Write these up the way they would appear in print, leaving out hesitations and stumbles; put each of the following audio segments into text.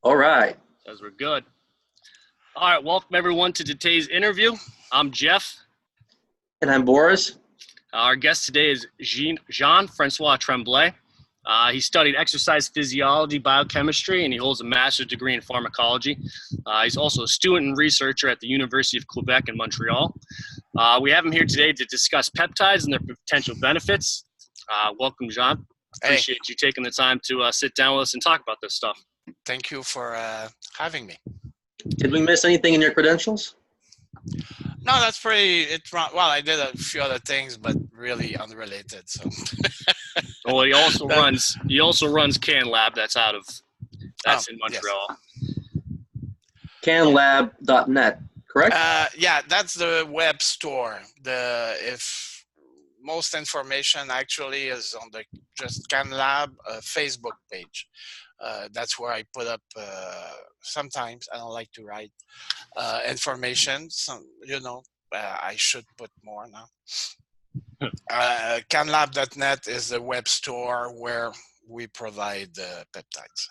All right. Says we're good. All right, welcome everyone to today's interview. I'm Jeff. And I'm Boris. Our guest today is Francois Tremblay. He studied exercise physiology, biochemistry, and he holds a master's degree in pharmacology. He's also a student and researcher at the University of Quebec in Montreal. We have him here today to discuss peptides and their potential benefits. Welcome, Jean. Appreciate you taking the time to sit down with us and talk about this stuff. Thank you for having me. Did we miss anything in your credentials? No, that's pretty. Well, I did a few other things, but really unrelated. So. Well, he also runs Can Lab. That's in Montreal. Yes. Canlab.net, correct? Yeah, that's the web store. If most information actually is on the just Can Lab Facebook page. That's where I put up sometimes. I don't like to write information. I should put more now. Canlab.net is the web store where we provide peptides.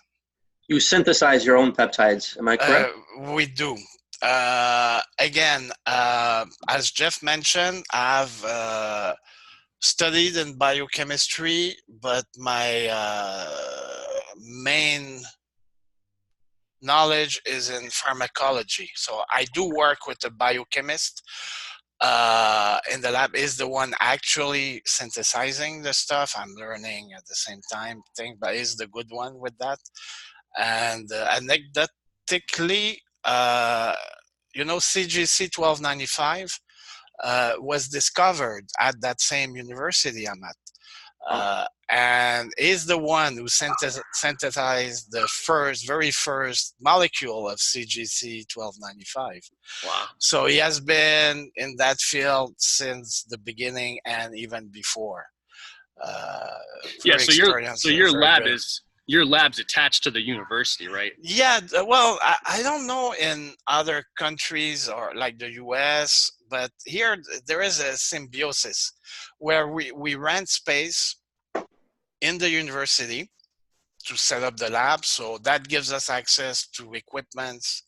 You synthesize your own peptides, am I correct? We do. Again, as Jeff mentioned, I've studied in biochemistry, but my main knowledge is in pharmacology. So I do work with a biochemist in the lab, is the one actually synthesizing the stuff. I'm learning at the same time, but is the good one with that. And anecdotically, CGC 1295 was discovered at that same university I'm at. And is the one who synthesized the very first molecule of CGC 1295. Wow. So he has been in that field since the beginning and even before. Your lab's attached to the university, right? Yeah, well, I don't know in other countries or like the US, but here there is a symbiosis where we rent space in the university to set up the lab. So that gives us access to equipments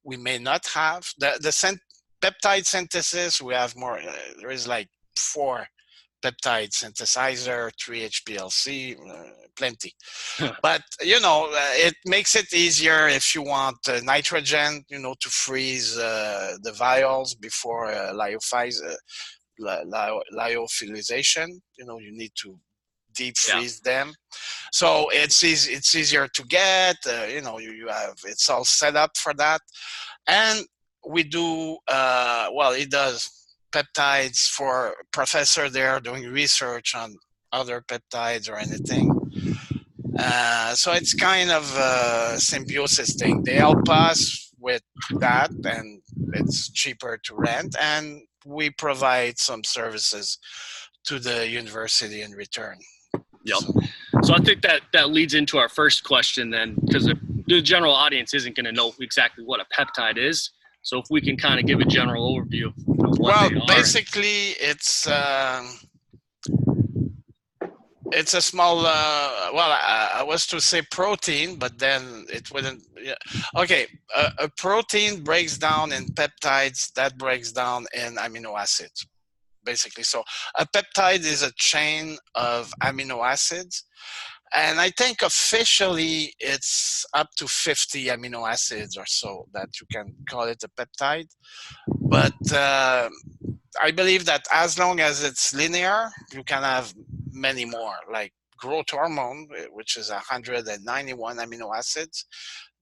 we may not have. The peptide synthesis, we have more, there is like 4 peptide synthesizer, 3 HPLC, plenty. But, it makes it easier if you want nitrogen, to freeze the vials before lyophilization. You need to deep freeze them. So it's easier to get, you have, it's all set up for that. And we do, he does peptides for professor there doing research on other peptides or anything. So it's kind of a symbiosis thing. They help us with that, and it's cheaper to rent, and we provide some services to the university in return. Yep. So I think that leads into our first question then, because the general audience isn't going to know exactly what a peptide is. So if we can kind of give a general overview of what they are. Basically, it's a small, I was to say protein, but then it wouldn't. Yeah. Okay, a protein breaks down in peptides, that breaks down in amino acids, basically. So a peptide is a chain of amino acids. And I think officially it's up to 50 amino acids or so that you can call it a peptide. But I believe that as long as it's linear, you can have many more, like growth hormone, which is 191 amino acids.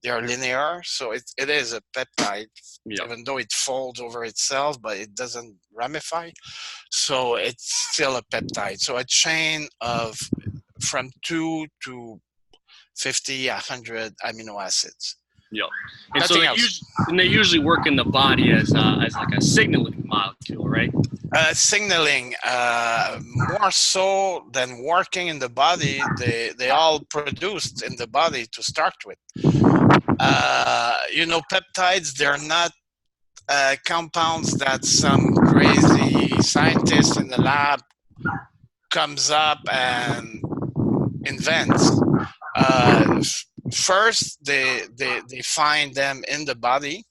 They are linear, so it is a peptide, even though it folds over itself, but it doesn't ramify. So it's still a peptide. So a chain of from 2 to 50, 100 amino acids. Yeah, and so they usually work in the body as like a signaling molecule, right? Signaling, more so than working in the body, they all produced in the body to start with. Peptides, they're not compounds that some crazy scientist in the lab comes up and invents. first they find them in the body.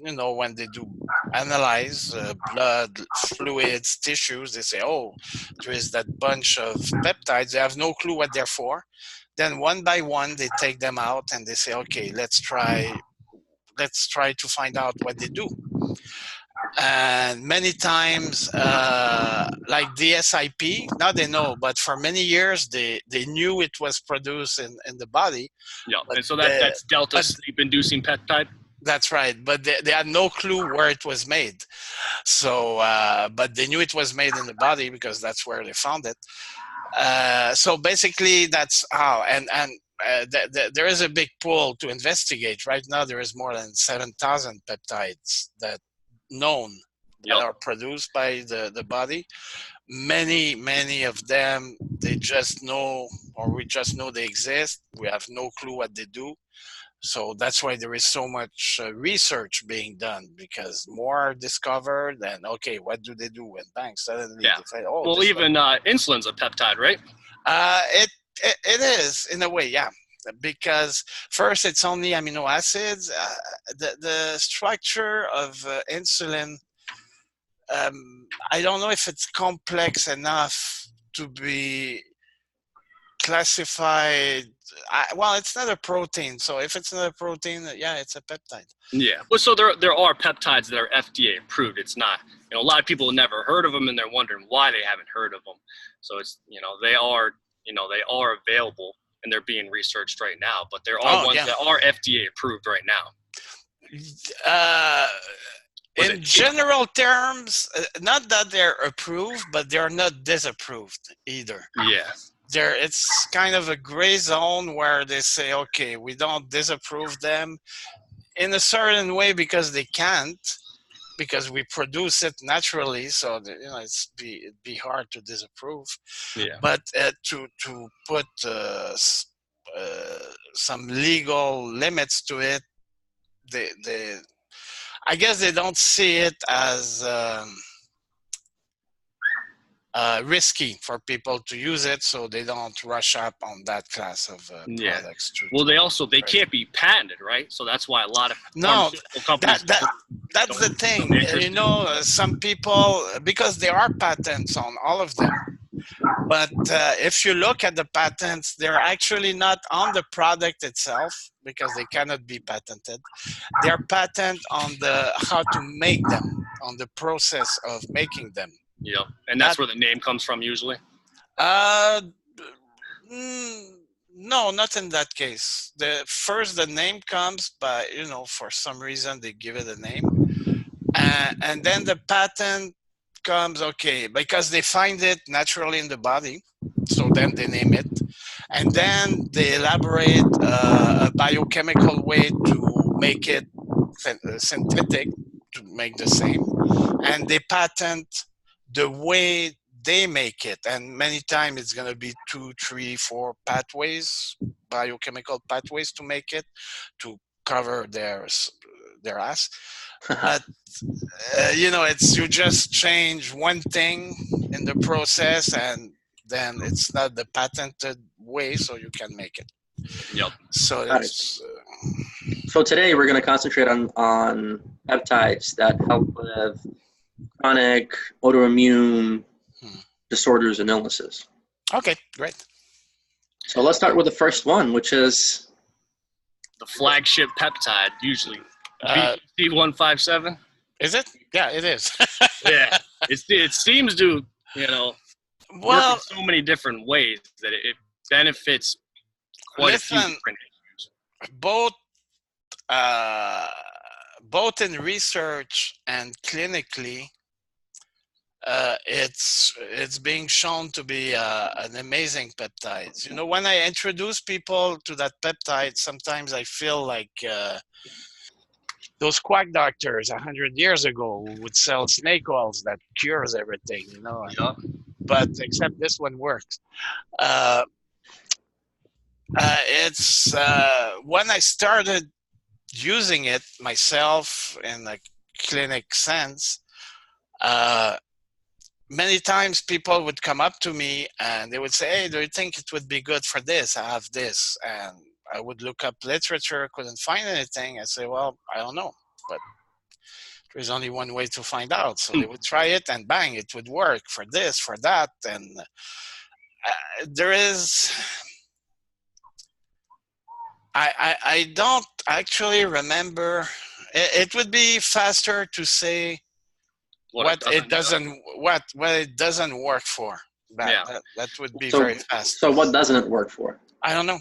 You know, when they do analyze blood, fluids, tissues, they say, oh, there is that bunch of peptides. They have no clue what they're for. Then one by one, they take them out and they say, okay, let's try to find out what they do. And many times, like DSIP, now they know, but for many years, they knew it was produced in the body. Yeah, and so that's delta sleep-inducing peptide? That's right, but they had no clue where it was made. So, but they knew it was made in the body because that's where they found it. So basically, that's how. And there is a big pool to investigate. Right now, there is more than 7,000 peptides that are produced by the body. Many of them, they just know, or we just know they exist. We have no clue what they do. So that's why there is so much research being done, because more are discovered, and okay, what do they do? And bang, suddenly they find, oh, well, even insulin's a peptide, right? It is in a way, yeah. Because first it's only amino acids. The structure of insulin, I don't know if it's complex enough to be classified. Well, it's not a protein, so if it's not a protein, yeah, it's a peptide. Yeah, well, so there are peptides that are FDA approved. It's not, a lot of people have never heard of them, and they're wondering why they haven't heard of them. So it's, they are available, and they're being researched right now. But there are ones that are FDA approved right now. In general terms, not that they're approved, but they're not disapproved either. Yeah. It's kind of a gray zone where they say, okay, we don't disapprove them in a certain way because they can't, because we produce it naturally. So it'd be hard to disapprove. Yeah. But to put some legal limits to it, I guess they don't see it as risky for people to use it, so they don't rush up on that class of products. Well, they can't be patented, right? So that's why a lot of pharmaceutical companies that's the thing. Some people, because there are patents on all of them, but if you look at the patents, they're actually not on the product itself because they cannot be patented. They're patent on how to make them, on the process of making them. Yeah, and that's where the name comes from usually? No, not in that case. The name comes by, for some reason they give it a name. And then the patent comes, okay, because they find it naturally in the body. So then they name it. And then they elaborate a biochemical way to make it synthetic, to make the same. And they patent the way they make it, and many times it's going to be 2, 3, 4 pathways, biochemical pathways to make it, to cover their ass. But you just change one thing in the process, and then it's not the patented way, so you can make it. Yep. So so today we're going to concentrate on peptides that help with chronic autoimmune disorders and illnesses. Okay, great. So let's start with the first one, which is the flagship peptide, usually B157. Is it? Yeah, it is. Yeah, it seems to work in so many different ways that it benefits quite a few different issues. Both in research and clinically, it's being shown to be an amazing peptide. When I introduce people to that peptide, sometimes I feel like those quack doctors 100 years ago who would sell snake oils that cures everything, Yeah. But except this one works. It's when I started using it myself in a clinic sense, many times people would come up to me and they would say, hey, do you think it would be good for this? I have this. And I would look up literature, couldn't find anything. I say, well, I don't know, but there's only one way to find out. So they would try it, and bang, it would work for this, for that, and there is. I don't actually remember. It would be faster to say what it doesn't work for. That would be very fast. So what doesn't it work for? I don't know.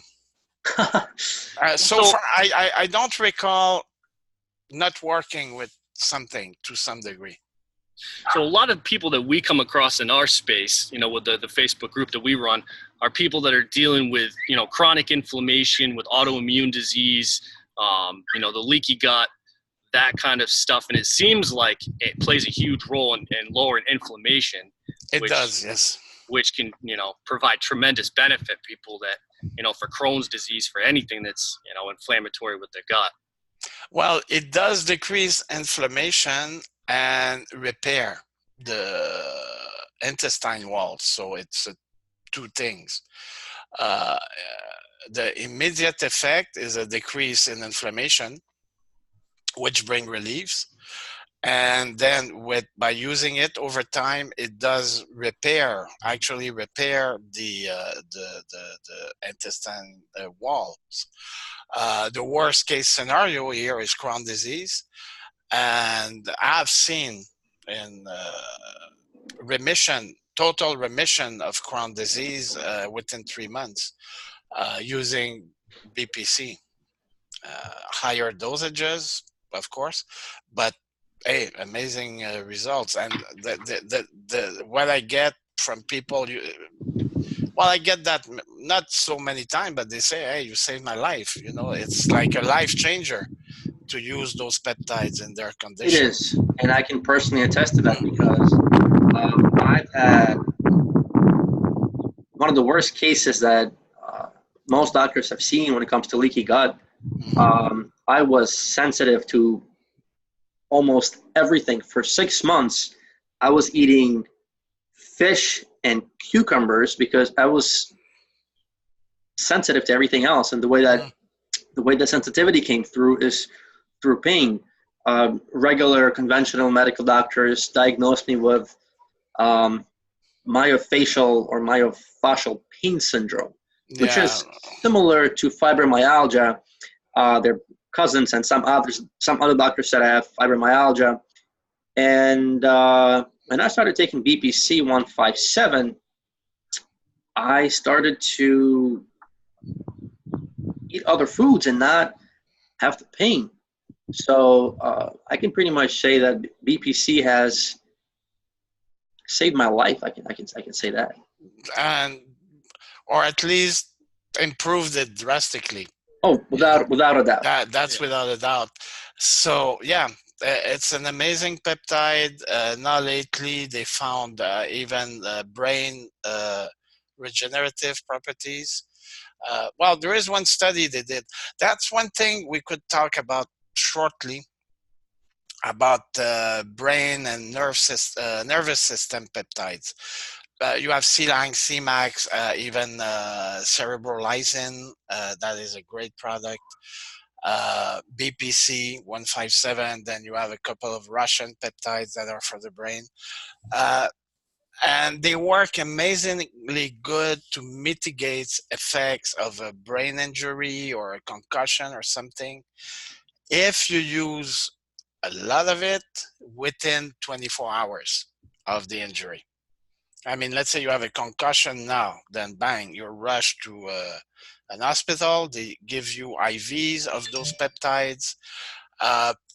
So far, I don't recall not working with something to some degree. So a lot of people that we come across in our space, with the Facebook group that we run, are people that are dealing with, chronic inflammation, with autoimmune disease, the leaky gut, that kind of stuff. And it seems like it plays a huge role in lowering inflammation. It does, yes. Which can, provide tremendous benefit people that, for Crohn's disease, for anything that's, inflammatory with the gut. Well, it does decrease inflammation and repair the intestine wall. So it's two things. The immediate effect is a decrease in inflammation, which bring reliefs. And then by using it over time, it does actually repair the intestine walls. The worst case scenario here is Crohn's disease. And I've seen in total remission of Crohn's disease within 3 months using BPC. Higher dosages, of course, but hey, amazing results. And what I get from people, I get that not so many times, but they say, hey, you saved my life. It's like a life changer to use those peptides in their condition. It is, and I can personally attest to that because I've had one of the worst cases that most doctors have seen when it comes to leaky gut. I was sensitive to almost everything. For 6 months, I was eating fish and cucumbers because I was sensitive to everything else. And the way the sensitivity came through is through pain. Regular conventional medical doctors diagnosed me with myofascial or myofascial pain syndrome, which is similar to fibromyalgia. They're cousins, and some other doctors said I have fibromyalgia. And when I started taking BPC 157, I started to eat other foods and not have the pain. So I can pretty much say that BPC has saved my life. I can say that, or at least improved it drastically. Oh, without a doubt. That's without a doubt. So yeah, it's an amazing peptide. Now lately they found even brain regenerative properties. Well, there is one study they did. That's one thing we could talk about shortly, about brain and nervous system peptides. You have C-Lang, C-Max, even cerebrolizin. That is a great product. BPC 157. Then you have a couple of Russian peptides that are for the brain. And they work amazingly good to mitigate effects of a brain injury or a concussion or something if you use a lot of it within 24 hours of the injury. I mean, let's say you have a concussion now, then bang, you're rushed to an hospital. They give you IVs of those peptides.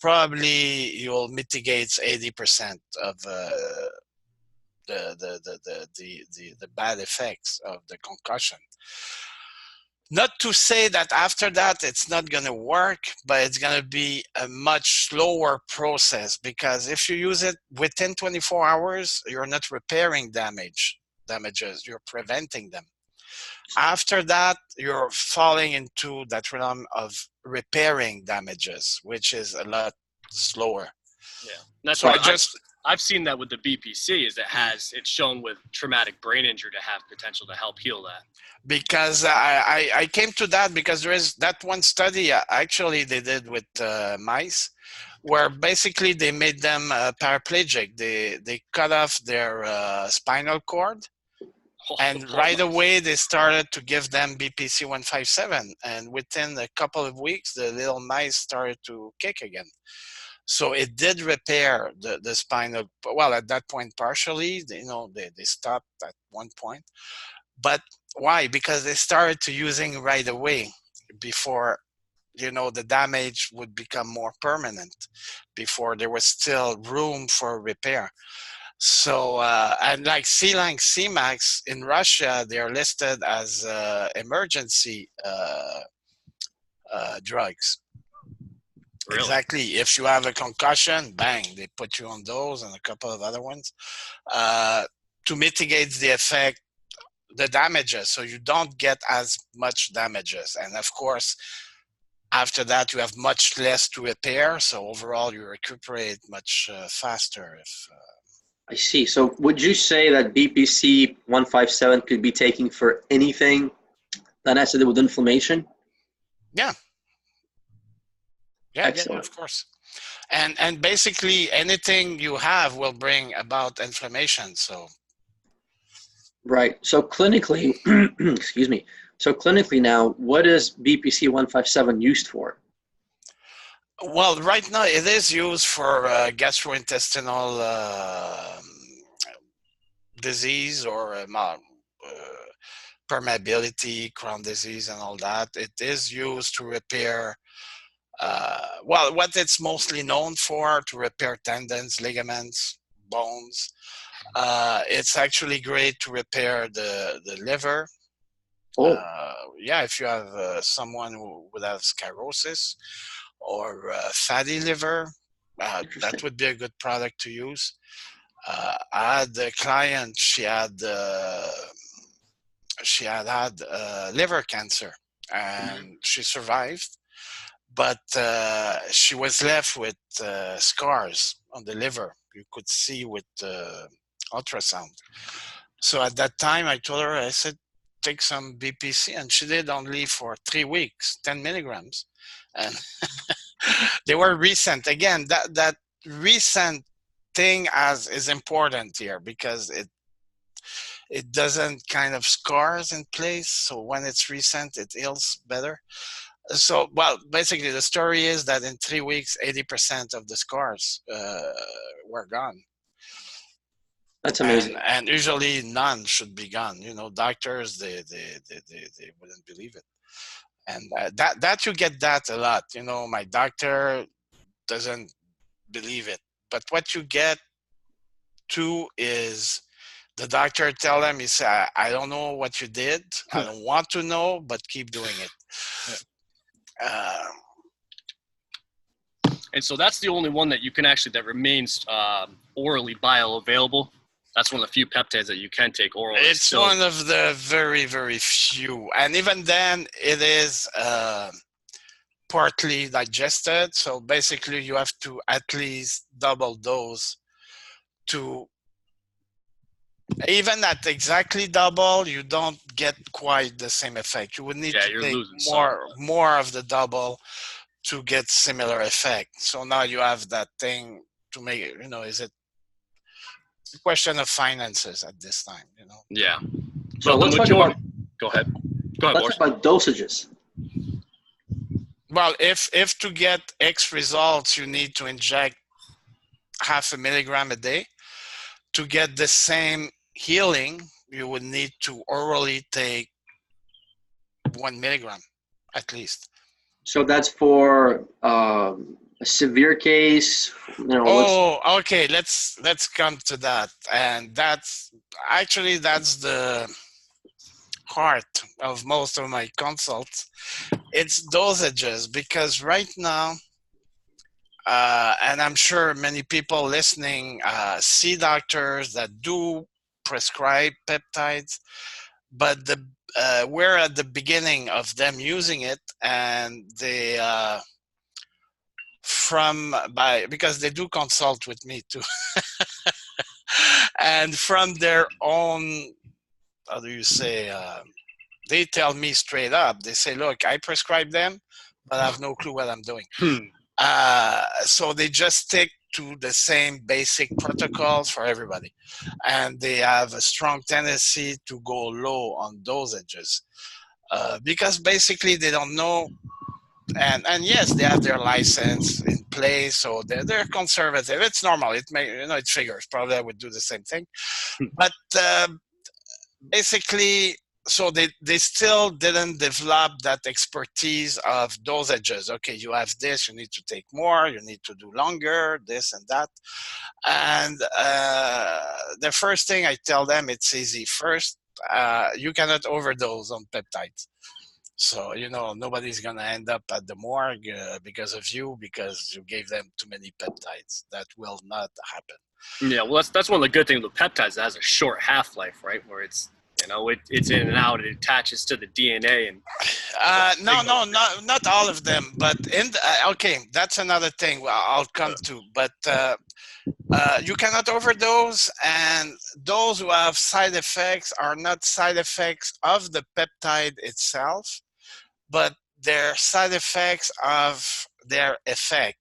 Probably you'll mitigate 80% of the bad effects of the concussion. Not to say that after that it's not going to work, but it's going to be a much slower process, because if you use it within 24 hours, you're not repairing damages, you're preventing them. After that, you're falling into that realm of repairing damages, which is a lot slower. Yeah, that's so why I've seen that with the BPC is it's shown with traumatic brain injury to have potential to help heal that. Because I came to that because there is that one study actually they did with mice, where basically they made them paraplegic. They cut off their spinal cord, and right away they started to give them BPC 157, and within a couple of weeks the little mice started to kick again. So it did repair the spinal. Well, at that point partially, they stopped at one point. But why? Because they started to using right away before, the damage would become more permanent, before there was still room for repair. So, and like C-Lang, C-Max in Russia, they are listed as emergency drugs. Really? Exactly. If you have a concussion, bang, they put you on those and a couple of other ones to mitigate the effect, the damages, so you don't get as much damages. And of course, after that, you have much less to repair. So overall, you recuperate much faster. I see. So would you say that BPC 157 could be taken for anything that has to do with inflammation? Yeah. Yeah, of course. And basically anything you have will bring about inflammation. So. Right. So clinically, excuse me. So clinically now, what is BPC 157 used for? Well, right now it is used for gastrointestinal disease or permeability, Crohn's disease, and all that. It is used to repair. What it's mostly known for, to repair tendons, ligaments, bones. It's actually great to repair the liver. Oh. If you have someone who would have sclerosis or fatty liver, that would be a good product to use. I had a client, she had liver cancer, and she survived, but she was left with scars on the liver. You could see with ultrasound. So at that time, I told her, I said, take some BPC, and she did only for 3 weeks, 10 milligrams. And they were recent. Again, that recent thing is important here, because it doesn't kind of scars in place. So when it's recent, it heals better. So, basically the story is that in 3 weeks, 80% of the scars were gone. That's amazing. And usually none should be gone. Doctors, they wouldn't believe it. And that you get that a lot. My doctor doesn't believe it. But what you get too is the doctor tell them, he said, I don't know what you did. I don't want to know, but keep doing it. And so that's the only one that you can that remains orally bioavailable. That's one of the few peptides that you can take orally. It's one of the very, very few. And even then, it is partly digested. So basically, you have to at least double dose to... Even at exactly double, you don't get quite the same effect. You would need to take more of the double to get similar effect. So now you have that thing to make it, is it a question of finances at this time, Yeah. So let's talk about... Go ahead. Let's talk about dosages. Well, if to get X results, you need to inject 0.5 milligram a day. To get the same healing, you would need to orally take 1 milligram at least. So that's for a severe case. Okay. Let's come to that, and that's the heart of most of my consults. It's dosages, because right now, and I'm sure many people listening see doctors that do prescribe peptides, but we're at the beginning of them using it, and they because they do consult with me too, and from their own, how do you say, they tell me straight up. They say, look, I prescribe them, but I have no clue what I'm doing. So they just stick to the same basic protocols for everybody. And they have a strong tendency to go low on dosages because basically they don't know. And yes, they have their license in place, so they're conservative. It's normal. It figures. Probably I would do the same thing. But basically, so they still didn't develop that expertise of dosages. Okay, you have this, you need to take more, you need to do longer, this and that. And the first thing I tell them, it's easy. First, you cannot overdose on peptides. So, nobody's going to end up at the morgue because of you, because you gave them too many peptides. That will not happen. Yeah, well, that's one of the good things with peptides. It has a short half-life, right, where it's it's in and out. It attaches to the DNA. And no, not all of them. But okay, that's another thing I'll come to. But you cannot overdose, and those who have side effects are not side effects of the peptide itself, but they're side effects of their effect.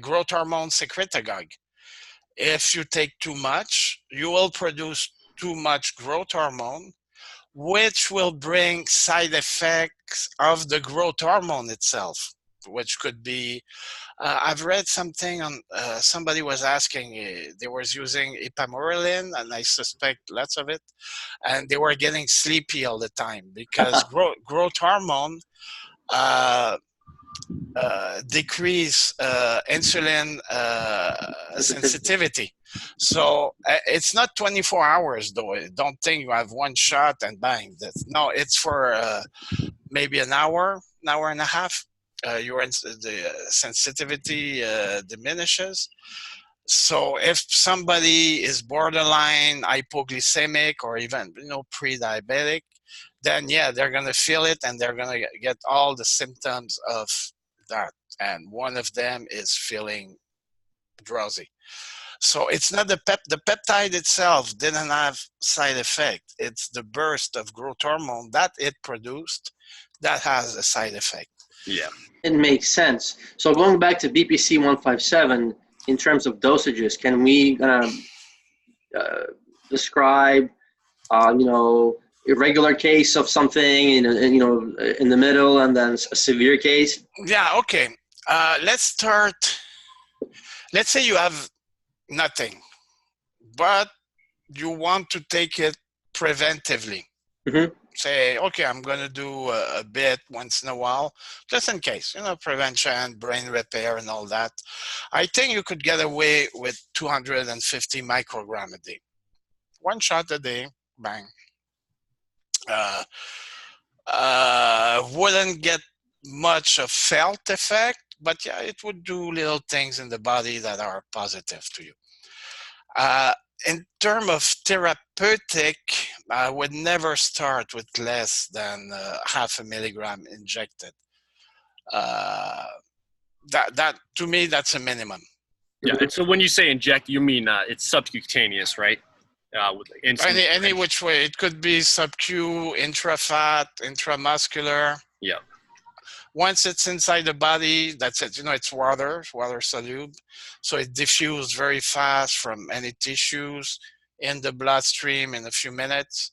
Growth hormone secretagogue. If you take too much, you will produce too much growth hormone, which will bring side effects of the growth hormone itself, which could be, I've read something on, somebody was asking, they was using ipamorelin, and I suspect lots of it, and they were getting sleepy all the time because growth hormone decrease insulin sensitivity. So it's not 24 hours though. Don't think you have one shot and bang. No, it's for maybe an hour and a half. The sensitivity diminishes. So if somebody is borderline hypoglycemic or even pre-diabetic, then yeah, they're gonna feel it and they're gonna get all the symptoms of that. And one of them is feeling drowsy. So it's not the peptide itself didn't have side effect. It's the burst of growth hormone that it produced that has a side effect. Yeah, it makes sense. So going back to BPC 157, in terms of dosages, can we describe, irregular case of something in the middle, and then a severe case? Yeah. Okay. Let's start. Let's say you have nothing, but you want to take it preventively. Mm-hmm. Say, okay, I'm going to do a bit once in a while, just in case, prevention, brain repair and all that. I think you could get away with 250 microgram a day. One shot a day, bang. Wouldn't get much of felt effect, but yeah, it would do little things in the body that are positive to you. In terms of therapeutic, I would never start with less than 0.5 milligram injected. That to me, that's a minimum. Yeah. And so when you say inject, you mean it's subcutaneous, right? With any which way. It could be sub-Q, intrafat, intramuscular. Yeah. Once it's inside the body, that's it. It's water soluble. So it diffuses very fast from any tissues in the bloodstream in a few minutes.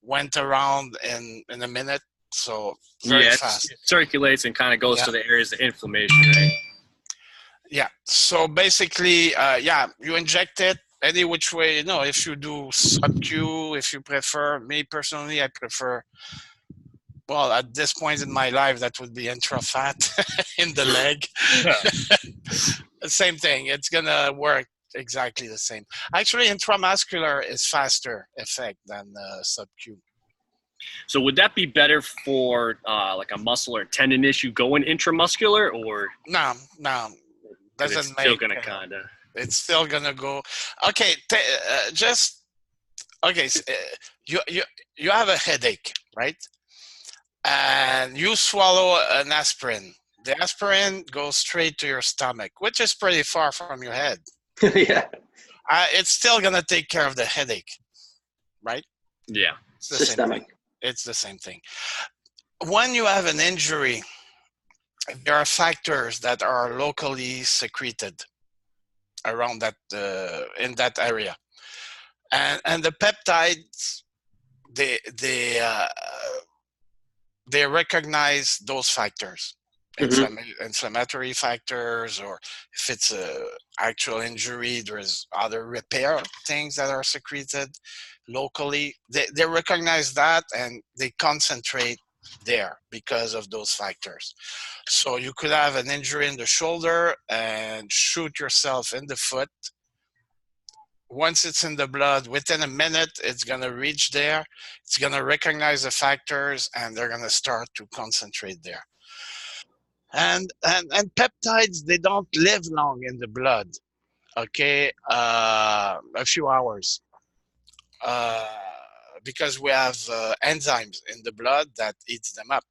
Went around in a minute. So very fast. It circulates and kind of goes to the areas of inflammation, right? Yeah. So basically, you inject it any which way. If you do sub-Q, if you prefer. Me personally, I prefer. Well, at this point in my life, that would be intrafat in the leg. Same thing. It's going to work exactly the same. Actually, intramuscular is faster effect than sub-Q. So would that be better for like a muscle or tendon issue going intramuscular, or? No. It's still going to kind of. It's still going to go. Okay, you have a headache, right? And you swallow an aspirin. The aspirin goes straight to your stomach, which is pretty far from your head. Yeah. It's still going to take care of the headache, right? Yeah. It's the Systemic. same thing. It's the same thing. When you have an injury, there are factors that are locally secreted around that in that area, and the peptides they recognize those factors, inflammatory factors, or if it's a actual injury, there's other repair things that are secreted locally. They recognize that and they concentrate there because of those factors. So you could have an injury in the shoulder and shoot yourself in the foot. Once it's in the blood, within a minute, it's going to reach there. It's going to recognize the factors, and they're going to start to concentrate there. And peptides, they don't live long in the blood, okay? A few hours. Because we have enzymes in the blood that eats them up,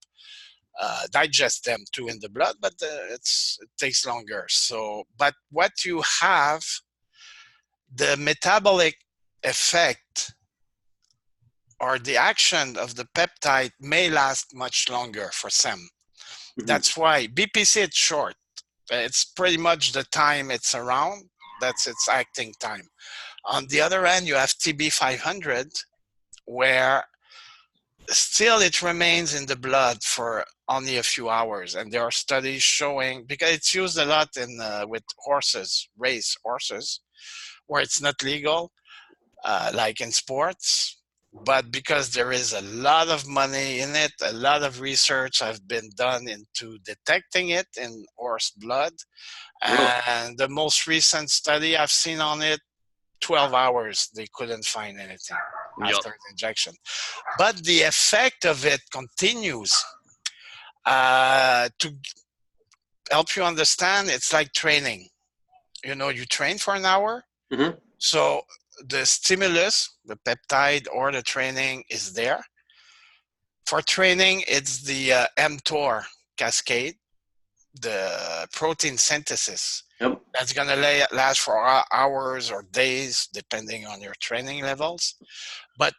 digest them too in the blood, but it takes longer. So, but what you have, the metabolic effect or the action of the peptide may last much longer for some. That's why BPC, it's short. It's pretty much the time it's around. That's its acting time. On the other hand, you have TB500, where still it remains in the blood for only a few hours. And there are studies showing, because it's used a lot in with horses, race horses, where it's not legal, like in sports. But because there is a lot of money in it, a lot of research have been done into detecting it in horse blood. And the most recent study I've seen on it, 12 hours, they couldn't find anything after the injection. But the effect of it continues. To help you understand, it's like training. You know, you train for an hour. So the stimulus, the peptide or the training is there. For training, it's the mTOR cascade, the protein synthesis. That's going to last for hours or days, depending on your training levels. But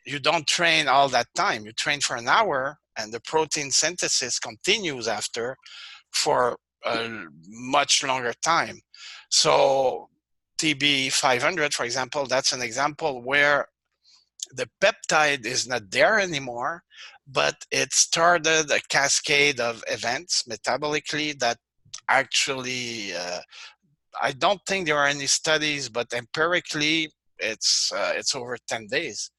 you don't train all that time. You train for an hour, and the protein synthesis continues after for a much longer time. So TB500, for example, that's an example where the peptide is not there anymore, but it started a cascade of events metabolically that actually, I don't think there are any studies, but empirically, it's over 10 days.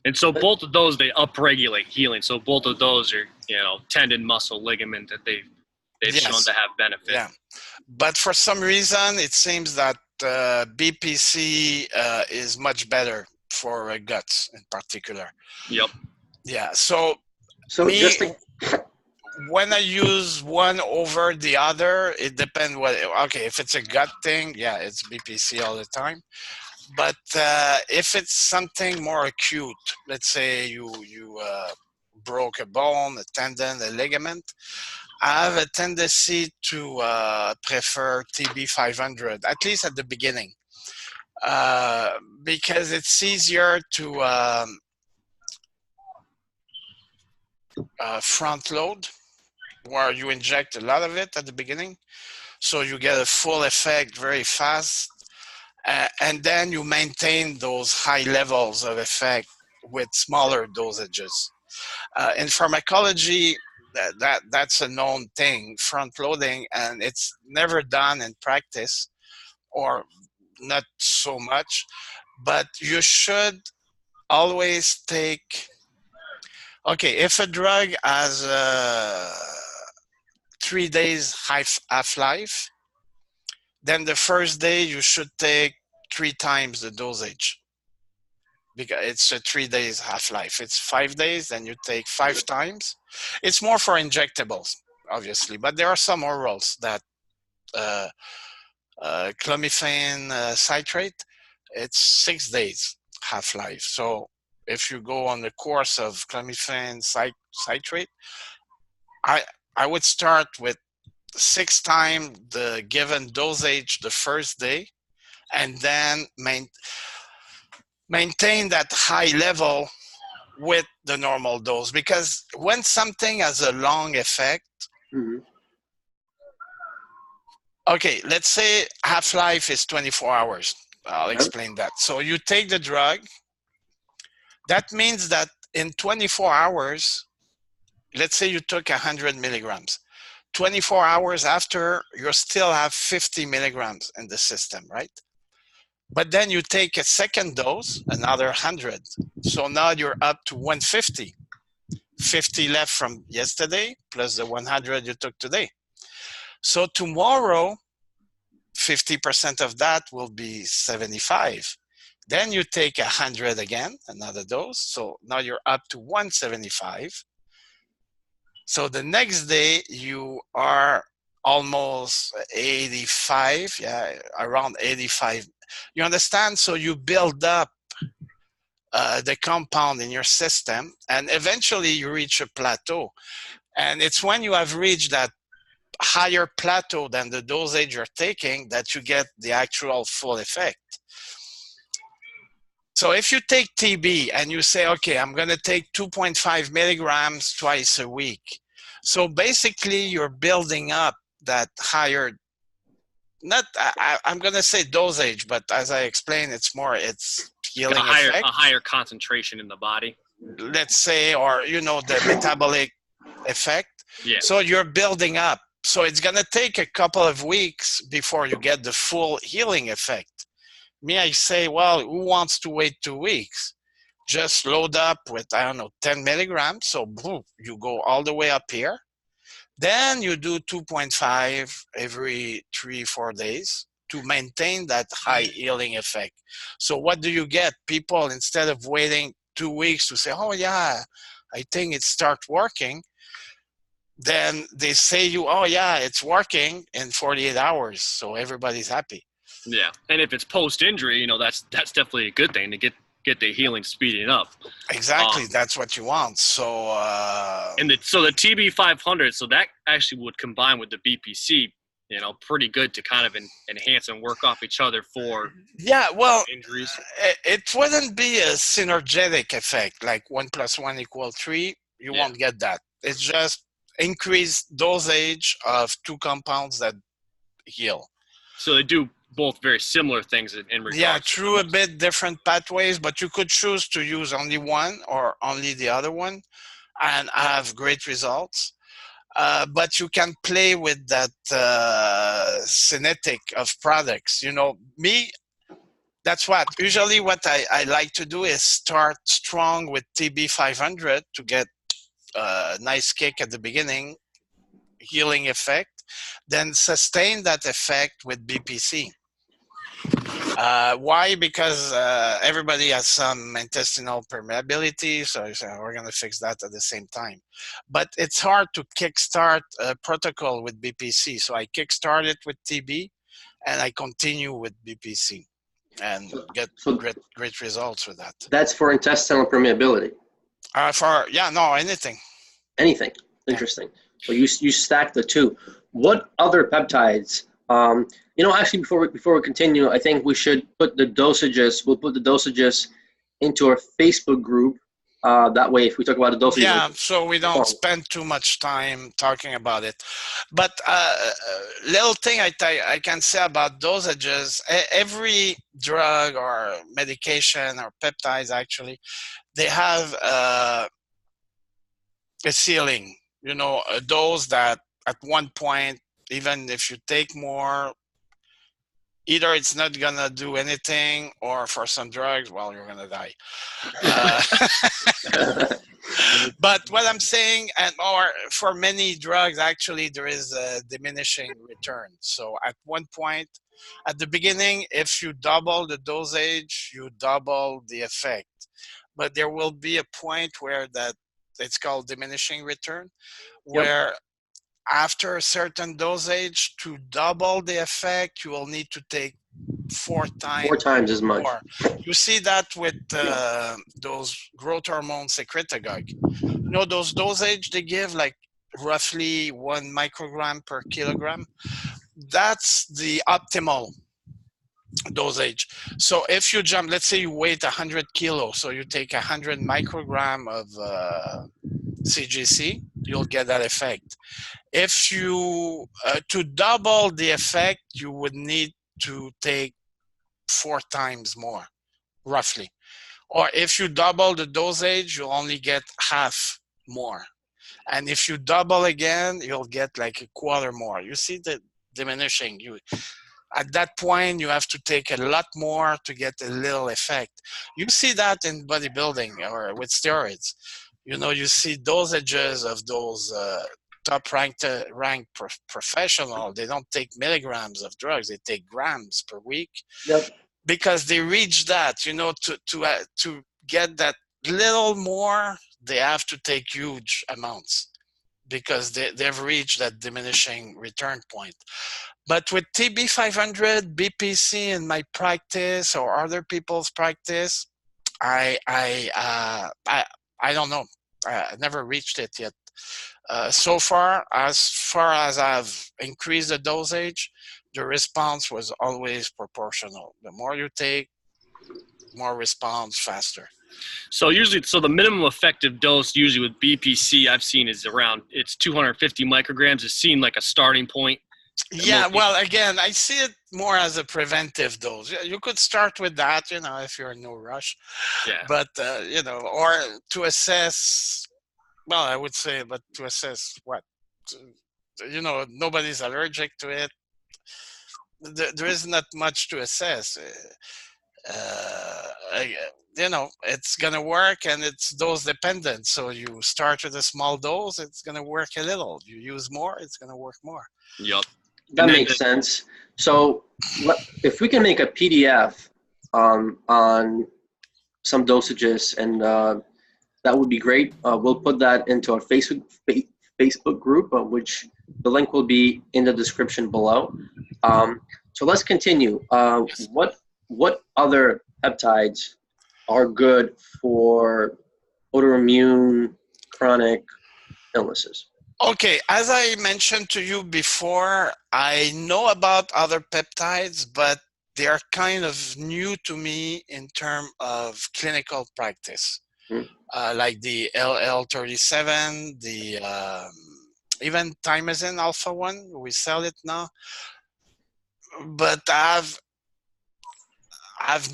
And so both of those, they upregulate healing. So both of those are, tendon, muscle, ligament that they've shown to have benefit. Yeah. But for some reason, it seems that BPC is much better for guts in particular. Yeah. So me, when I use one over the other, it depends if it's a gut thing, it's BPC all the time. But if it's something more acute, let's say you broke a bone, a tendon, a ligament, I have a tendency to prefer TB500, at least at the beginning, because it's easier to front load, where you inject a lot of it at the beginning, so you get a full effect very fast, and then you maintain those high levels of effect with smaller dosages. In pharmacology, that's a known thing, front loading, and it's never done in practice, or not so much, but you should always take, if a drug has 3 days half-life, then the first day you should take 3 times the dosage, because it's a 3 days half-life. It's 5 days, then you take 5 times. It's more for injectables, obviously, but there are some orals that clomiphene citrate, it's 6 days half-life. So if you go on the course of clomiphene citrate, I would start with 6 times the given dosage the first day, and then maintain that high level with the normal dose. Because when something has a long effect, okay, let's say half-life is 24 hours. I'll explain that. So you take the drug. That means that in 24 hours, let's say you took 100 milligrams. 24 hours after, you still have 50 milligrams in the system, right? But then you take a second dose, another 100. So now you're up to 150. 50 left from yesterday plus the 100 you took today. So tomorrow, 50% of that will be 75. Then you take 100 again, another dose. So now you're up to 175. So the next day you are almost 85, around 85. You understand? So you build up the compound in your system, and eventually you reach a plateau. And it's when you have reached that higher plateau than the dosage you're taking that you get the actual full effect. So if you take TB and you say, okay, I'm going to take 2.5 milligrams twice a week. So basically you're building up that higher, I'm going to say dosage, but as I explained, it's healing effect. A higher concentration in the body. Let's say, or, the metabolic effect. Yeah. So you're building up. So it's going to take a couple of weeks before you get the full healing effect. Me, I say, well, who wants to wait 2 weeks? Just load up with, 10 milligrams. So boom, you go all the way up here. Then you do 2.5 every 3-4 days to maintain that high healing effect. So what do you get? People, instead of waiting 2 weeks to say, oh yeah, I think it starts working, then they say oh yeah, it's working in 48 hours. So everybody's happy. Yeah, and if it's post-injury, that's definitely a good thing to get the healing speeding up. Exactly, that's what you want. So so the TB 500, so that actually would combine with the BPC, pretty good to kind of enhance and work off each other for injuries. It wouldn't be a synergetic effect like 1 + 1 = 3. You won't get that. It's just increased dosage of 2 compounds that heal. So they do both very similar things in regards. Yeah, through a bit different pathways, but you could choose to use only one or only the other one and have great results. But you can play with that synergetic of products. That's usually what I like to do is start strong with TB 500 to get a nice kick at the beginning, healing effect, then sustain that effect with BPC. Why? Because everybody has some intestinal permeability, so we're going to fix that at the same time. But it's hard to kickstart a protocol with BPC. So I kickstart it with TB, and I continue with BPC, and get great results with that. That's for intestinal permeability. Anything. Anything. Interesting. So you stack the two. What other peptides? Actually, before we continue, I think we should put the dosages. We'll put the dosages into our Facebook group. That way, if we talk about the dosages, so we don't spend too much time talking about it. But little thing I can say about dosages: every drug or medication or peptides, actually, they have a ceiling. A dose that at one point, even if you take more, either it's not gonna do anything, or for some drugs, well, you're gonna die. But what I'm saying, or for many drugs, actually, there is a diminishing return. So at one point, at the beginning, if you double the dosage, you double the effect. But there will be a point where it's called diminishing return, where after a certain dosage, to double the effect, you will need to take 4 times as much. More. You see that with those growth hormone secretagogue. Those dosage they give, like roughly 1 microgram per kilogram. That's the optimal dosage. So if you jump, let's say you weigh 100 kilos, so you take 100 microgram of CGC, you'll get that effect. If you, to double the effect, you would need to take 4 times more, roughly. Or if you double the dosage, you'll only get half more. And if you double again, you'll get like a quarter more. You see the diminishing. At that point, you have to take a lot more to get a little effect. You see that in bodybuilding or with steroids. You see dosages of those top-ranked professional. They don't take milligrams of drugs. They take grams per week. Yep. Because they reach that, to get that little more, they have to take huge amounts because they've reached that diminishing return point. But with TB500, BPC in my practice or other people's practice, I don't know. I never reached it yet. So far as I've increased the dosage, the response was always proportional. The more you take, more response, faster. So the minimum effective dose usually with BPC I've seen is it's 250 micrograms is seen like a starting point. Yeah, well, again, I see it more as a preventive dose. You could start with that, if you're in no rush. Yeah. But, or to assess, well, I would say, but to assess what? Nobody's allergic to it. There is not much to assess. It's going to work and it's dose dependent. So you start with a small dose, it's going to work a little. You use more, it's going to work more. Yep. That makes sense. So if we can make a PDF on some dosages, and that would be great. We'll put that into our Facebook group, which the link will be in the description below. So let's continue. What other peptides are good for autoimmune chronic illnesses? Okay, as I mentioned to you before, I know about other peptides, but they are kind of new to me in terms of clinical practice. Like the LL37, the even thymosin alpha 1, we sell it now. But I've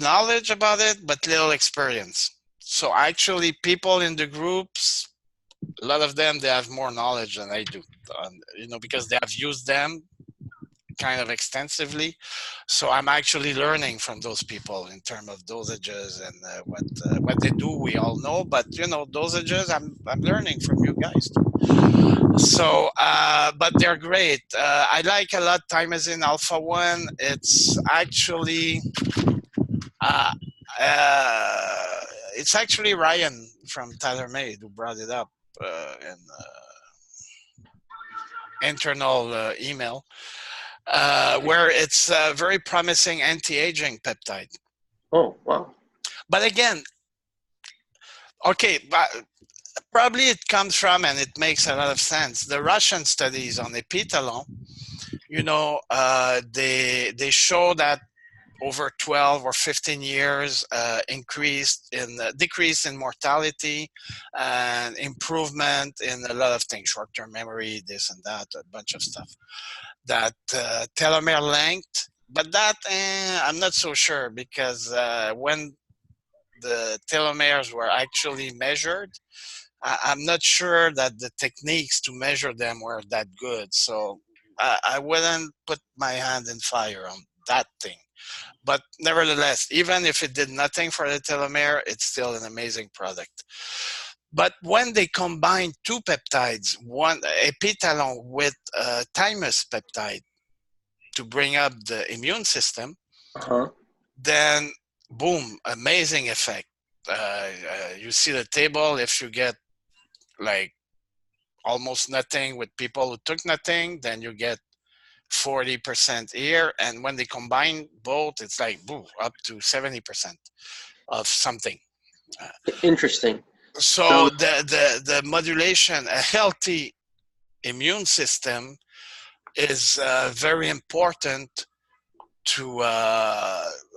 knowledge about it, but little experience. So actually people in the groups, a lot of them, they have more knowledge than I do, because they have used them kind of extensively. So I'm actually learning from those people in terms of dosages and what they do. We all know, but dosages, I'm learning from you guys too. So, but they're great. I like a lot thymosin alpha 1. It's actually Ryan from TaylorMade who brought it up in internal email, where it's a very promising anti-aging peptide. Oh, wow. But again, okay, but probably it comes from, and it makes a lot of sense, the Russian studies on epitalon. They show that over 12 or 15 years, decrease in mortality and improvement in a lot of things, short-term memory, this and that, a bunch of stuff. That telomere length, but that I'm not so sure, because when the telomeres were actually measured, I'm not sure that the techniques to measure them were that good. So I wouldn't put my hand in fire on that thing. But nevertheless, even if it did nothing for the telomere, it's still an amazing product. But when they combine two peptides, one epitalon with thymus peptide to bring up the immune system, then boom, amazing effect. You see the table, if you get like almost nothing with people who took nothing, then you get 40% here, and when they combine both, it's like boom, up to 70% of something. Interesting. So the modulation, a healthy immune system is very important to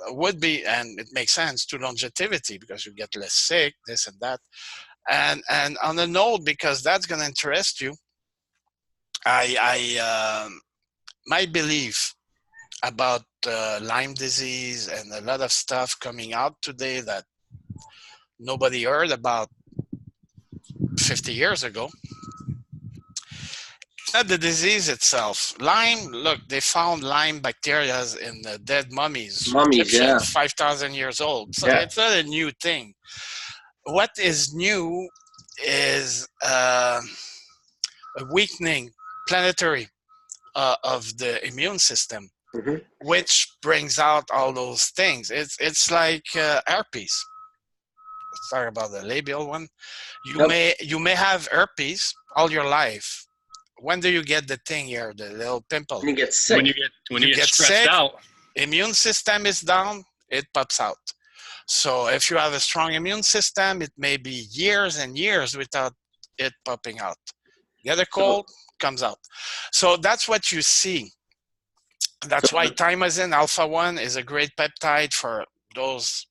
would be, and it makes sense, to longevity, because you get less sick, this and that. And on a note, because that's going to interest you, my belief about Lyme disease and a lot of stuff coming out today that nobody heard about 50 years ago. It's not the disease itself. Lyme, look, they found Lyme bacteria in the dead mummies. Mummies, yeah. 5,000 years old. So yeah. It's not a new thing. What is new is a weakening planetary of the immune system, which brings out all those things. It's like herpes. Sorry about the labial one. You may have herpes all your life. When do you get the thing here, the little pimple? When you get sick. When you get stressed sick, out. Immune system is down, it pops out. So if you have a strong immune system, it may be years and years without it popping out. Get a cold, comes out. So that's what you see. That's why thymosin alpha-1 is a great peptide for those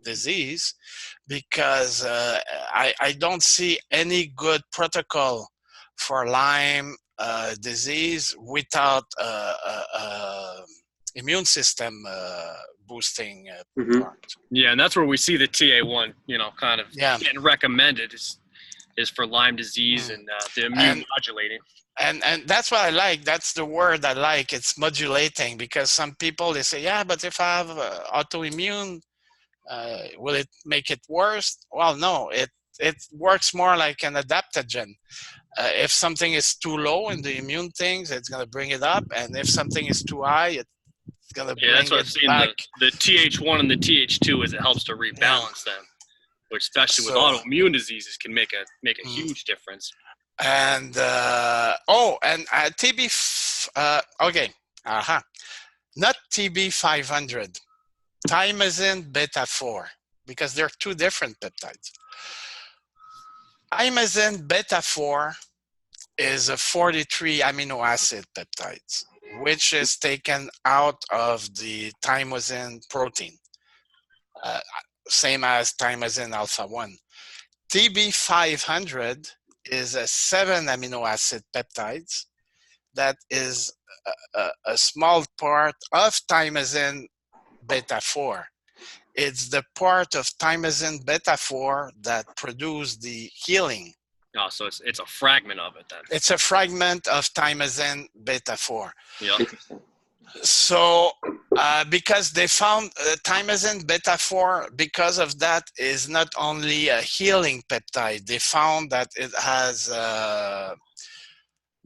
disease, because I don't see any good protocol for Lyme disease without immune system boosting part. Yeah, and that's where we see the TA1, kind of getting recommended is for Lyme disease and the immune modulating. And that's what I like. That's the word I like. It's modulating, because some people, they say, yeah, but if I have autoimmune, will it make it worse? Well, no, it works more like an adaptogen. If something is too low in the immune things, it's going to bring it up. And if something is too high, it's going to bring that's what it I've seen. back. The TH1 and the TH2 is it helps to rebalance them, which especially with autoimmune diseases can make a huge difference. And TB, not TB 500, thymosin beta 4, because they're two different peptides. Thymosin beta 4 is a 43 amino acid peptides, which is taken out of the thymosin protein, same as thymosin alpha-1. TB 500 is a 7 amino acid peptides that is a small part of thymosin beta 4. It's the part of thymosin beta 4 that produce the healing. Oh, so it's a fragment of it then. It's a fragment of thymosin beta 4. Yeah. So because they found thymosin beta 4, because of that, is not only a healing peptide. They found that it has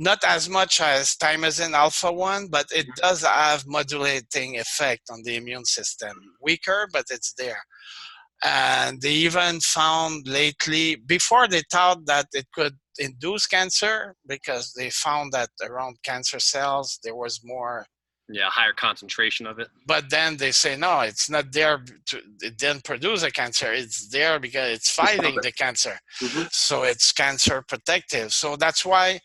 not as much as thymosin alpha-1, but it does have modulating effect on the immune system. Weaker, but it's there. And they even found lately, before they thought that it could induce cancer, because they found that around cancer cells there was more higher concentration of it. But then they say, no, it's not there it didn't produce a cancer. It's there because it's fighting the cancer. So it's cancer protective. So that's why,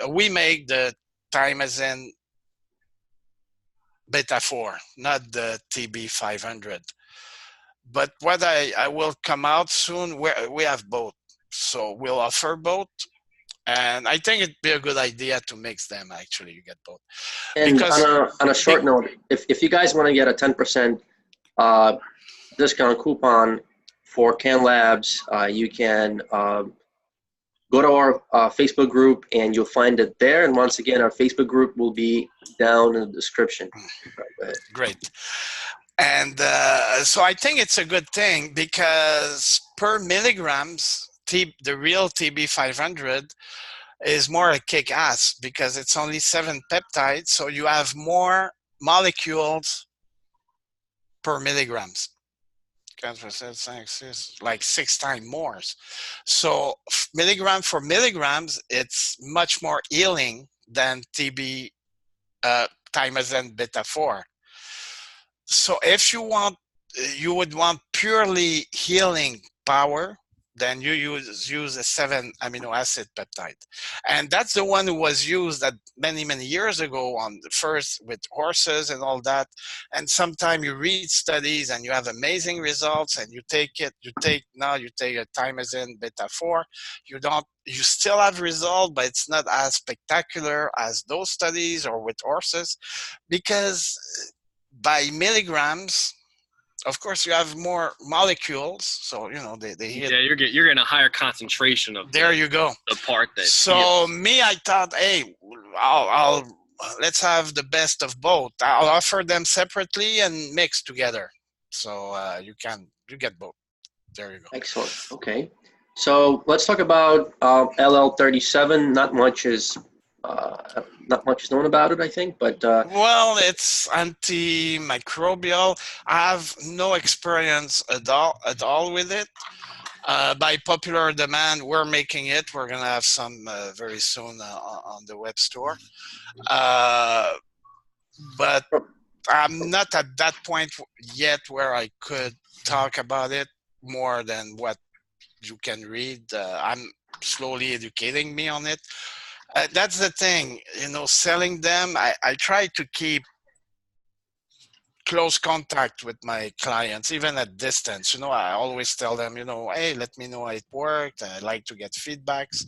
we make the thymosin beta 4, not the TB 500. But what I will come out soon, we have both. So we'll offer both. And I think it'd be a good idea to mix them, actually. You get both. And because on a short note, if you guys want to get a 10% discount coupon for Can Labs, you can go to our Facebook group and you'll find it there. And once again, our Facebook group will be down in the description. Great. And so I think it's a good thing, because per milligrams, the real TB 500 is more a kick-ass, because it's only 7 peptides, so you have more molecules per milligrams. Like 6 times more. So milligram for milligrams, it's much more healing than TB thymosin beta 4. So if you would want purely healing power, then you use a 7 amino acid peptide. And that's the one who was used at many, many years ago on the first with horses and all that. And sometimes you read studies and you have amazing results, and you take a thymosin beta 4. You still have result, but it's not as spectacular as those studies or with horses, because by milligrams, of course, you have more molecules, so they hit. Yeah, you're getting a higher concentration of. There you go. The part that. So me, I thought, hey, I'll let's have the best of both. I'll offer them separately and mix together, so you get both. There you go. Excellent. Okay, so let's talk about LL37. Not much is known about it, I think, but well, it's antimicrobial. I have no experience at all with it. By popular demand, we're making it. We're gonna have some very soon on the web store, but I'm not at that point yet where I could talk about it more than what you can read. I'm slowly educating me on it. That's the thing, selling them. I try to keep close contact with my clients, even at distance. I always tell them, hey, let me know how it worked. I like to get feedbacks.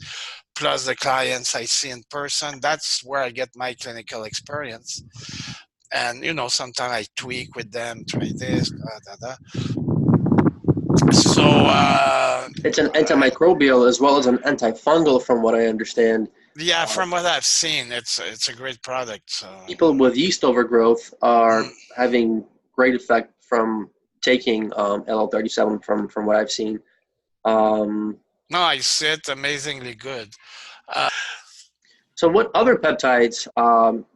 Plus the clients I see in person, that's where I get my clinical experience. And, sometimes I tweak with them, try this, So it's an antimicrobial as well as an antifungal, from what I understand. Yeah, from what I've seen, it's a great product. So. People with yeast overgrowth are having great effect from taking LL37 from what I've seen. No, I see it amazingly good. So what other peptides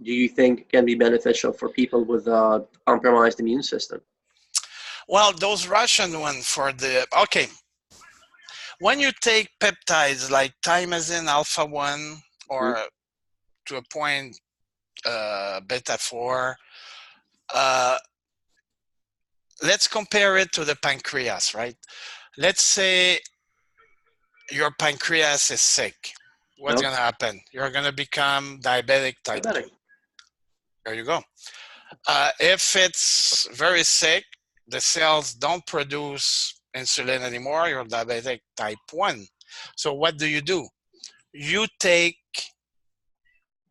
do you think can be beneficial for people with a compromised immune system? Well, those Russian ones okay. When you take peptides like thymosin alpha 1 or to a point beta 4, let's compare it to the pancreas, right? Let's say your pancreas is sick. What's going to happen? You're going to become diabetic type 2. There you go. If it's very sick, the cells don't produce insulin anymore, you're diabetic type 1. So what do? You take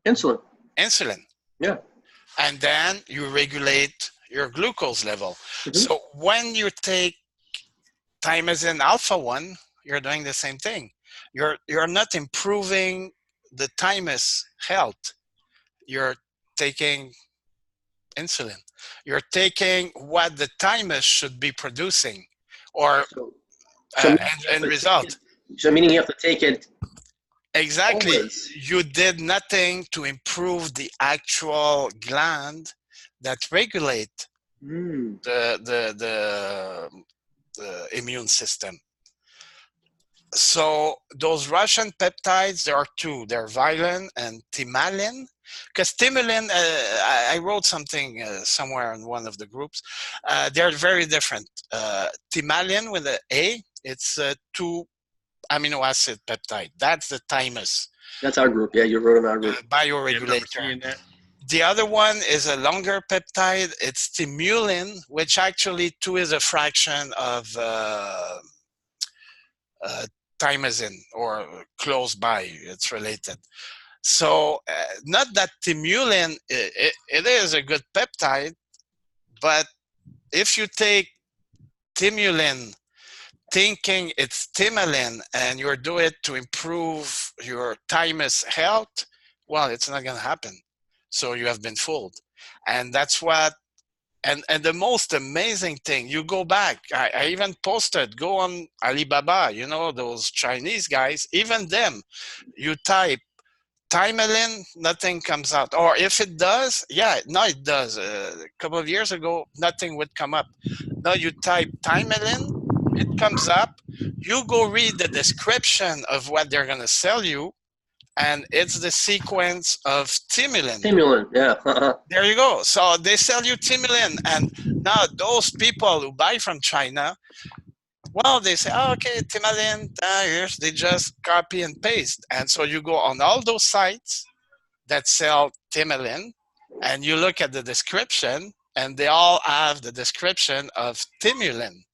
insulin. Yeah. And then you regulate your glucose level. So when you take thymosin alpha 1, you're doing the same thing. You're not improving the thymus health. You're taking insulin. You're taking what the thymus should be producing, or end result. So meaning you have to take it. Exactly. Always. You did nothing to improve the actual gland that regulate the immune system. So those Russian peptides, there are two. They're Violin and Timalin. Because Timalin, I wrote something somewhere in one of the groups. They're very different. Timalin with an A, it's 2 amino acid peptide. That's the thymus. That's our group. Yeah, you wrote in our group. Bioregulator. The other one is a longer peptide. It's Timulin, which actually 2 is a fraction of thymosin, or close by. It's related. So not that Timulin, it is a good peptide, but if you take Timulin thinking it's Timalin and you do it to improve your thymus health, well, it's not going to happen. So you have been fooled. And that's what, and the most amazing thing, you go back, I even posted, go on Alibaba, those Chinese guys, even them, you type Timalin, nothing comes out. Or if it does, it does. A couple of years ago, nothing would come up. Now you type Timalin, it comes up. You go read the description of what they're going to sell you, and it's the sequence of Timulin. Timulin, yeah. There you go. So they sell you Timulin, and now those people who buy from China, Well, they say, oh, okay, Timalin, here's, they just copy and paste. And so you go on all those sites that sell Timalin and you look at the description and they all have the description of Timulin.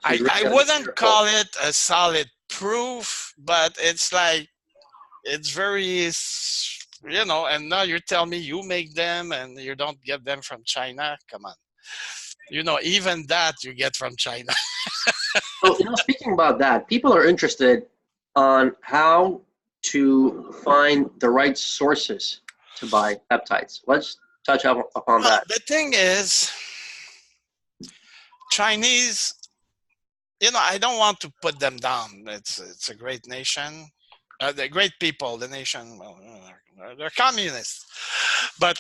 So you I really gotta be wouldn't careful. call it a solid proof, but it's like, it's very, you know, and now you tell me you make them and you don't get them from China. Come on. You know, even that you get from China. So, speaking about that, people are interested on how to find the right sources to buy peptides. Let's touch upon Well, that. the thing is, Chinese, you know, I don't want to put them down. It's a great nation. They're great people, the nation, well, they're communists. But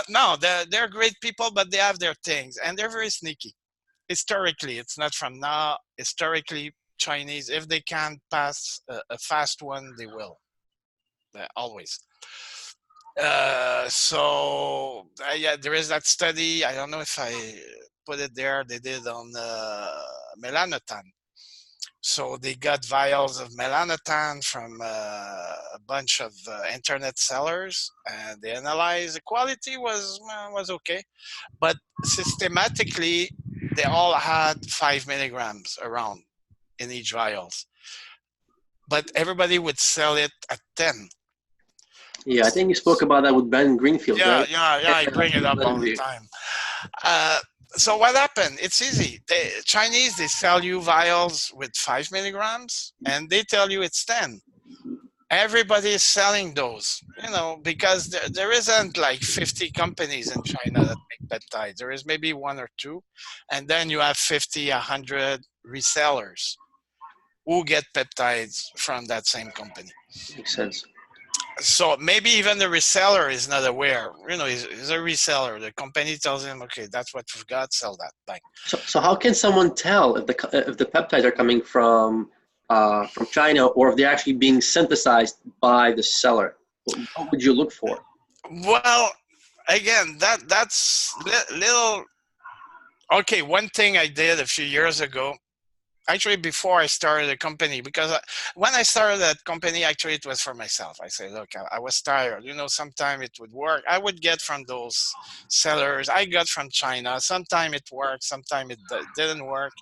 no, they're great people, but they have their things. And they're very sneaky. Historically, it's not from now. Historically, Chinese, if they can pass a fast one, they will. Always. Yeah, there is that study. I don't know if I put it there. They did on melanotan. So they got vials of melanotan from a bunch of internet sellers, and they analyzed. The quality was okay, but systematically they all had 5 milligrams around in each vials. But everybody would sell it at 10. Yeah, I think you spoke about that with Ben Greenfield, Yeah, right? yeah, I bring it up That all the interview. time. So what happened? It's easy. Chinese, they sell you vials with 5 milligrams and they tell you it's 10. Everybody is selling those, you know, because there isn't like 50 companies in China that make peptides. There is maybe one or two. And then you have 50, 100 resellers who get peptides from that same company. Makes sense. So maybe even the reseller is not aware. You know, he's a reseller. The company tells him, okay, that's what we've got, sell that. Bang. So how can someone tell if the peptides are coming from China or if they're actually being synthesized by the seller? What would you look for? Well, again, that's little. Okay, one thing I did a few years ago, actually before I started the company, because when I started that company, actually it was for myself. I say, look, I was tired. You know, sometime it would work. I would get from those sellers. I got from China. Sometime it worked. Sometime it didn't work,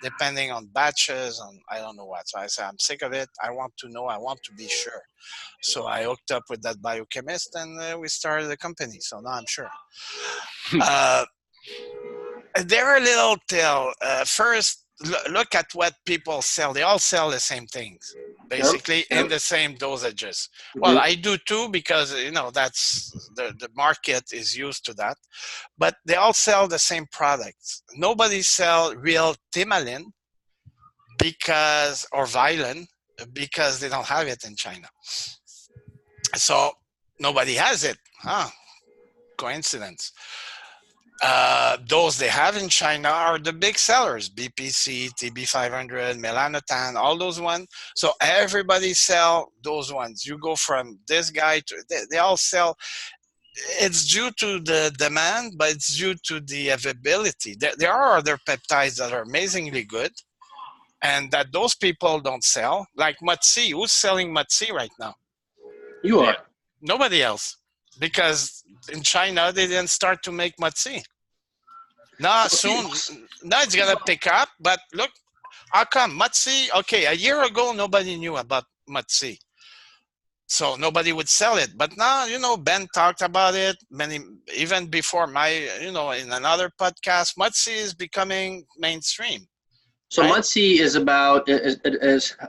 depending on batches, on I don't know what. So I said, I'm sick of it. I want to know. I want to be sure. So I hooked up with that biochemist and we started the company. So now I'm sure. They're a little tale. First, look at what people sell. They all sell the same things, basically in the same dosages. Well, I do too because you know that's the market is used to that. But they all sell the same products. Nobody sell real Timalin or Violin because they don't have it in China. So nobody has it. Huh? Coincidence. Those they have in China are the big sellers, BPC, TB500, melanotan, all those ones. So everybody sell those ones. You go from this guy to, they all sell. It's due to the demand, but it's due to the availability. There are other peptides that are amazingly good and that those people don't sell, like Mutsi. Who's selling Mutsi right now? You are. Nobody else, because in China they didn't start to make Mutsi. Now soon, now it's gonna pick up. But look, how come Mutsi? Okay, a year ago nobody knew about Mutsi, so nobody would sell it. But now, you know, Ben talked about it even before in another podcast. Mutsi is becoming mainstream. So right? Mutsi is about it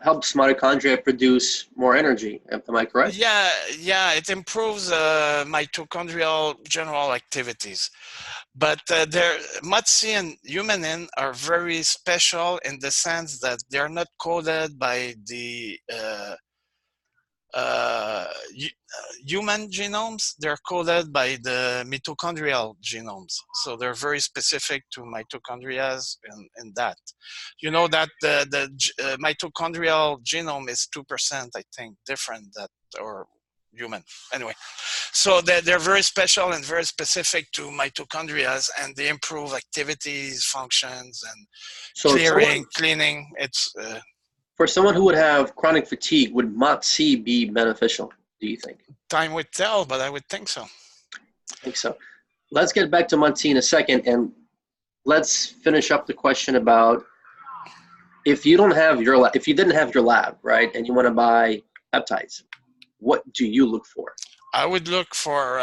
helps mitochondria produce more energy. Am I correct? Yeah, it improves mitochondrial general activities. But Mutsi and humanin are very special in the sense that they're not coded by the human genomes. They're coded by the mitochondrial genomes. So they're very specific to mitochondria in that. You know that the mitochondrial genome is 2%, I think, different or human. Anyway, so they're very special and very specific to mitochondria, and they improve activities, functions, and So cleaning. It's for someone who would have chronic fatigue, would MOTS-c be beneficial, do you think? Time would tell, but I would think so. I think so. Let's get back to MOTS-c in a second, and let's finish up the question about if you didn't have your lab, right, and you want to buy peptides, what do you look for? I would look for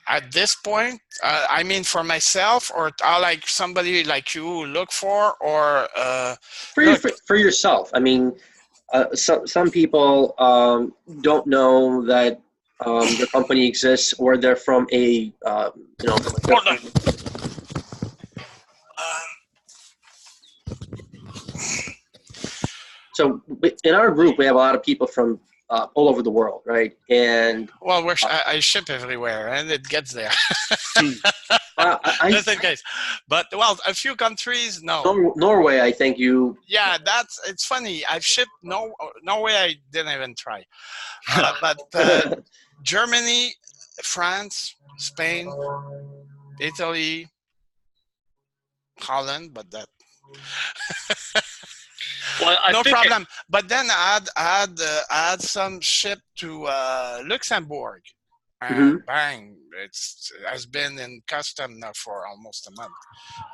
at this point, I mean, for myself, or like somebody like you look for, or for yourself. I mean, some people don't know that your company exists, or they're from a So in our group, we have a lot of people from all over the world, right? And well, I ship everywhere, and it gets there. Just in case. But well, a few countries, no. Norway, I think you. Yeah, it's funny. I've shipped Norway. I didn't even try, but Germany, France, Spain, Italy, Holland, but that. Well, no problem. But then I had some shipped to Luxembourg. And bang, it has been in custom now for almost a month.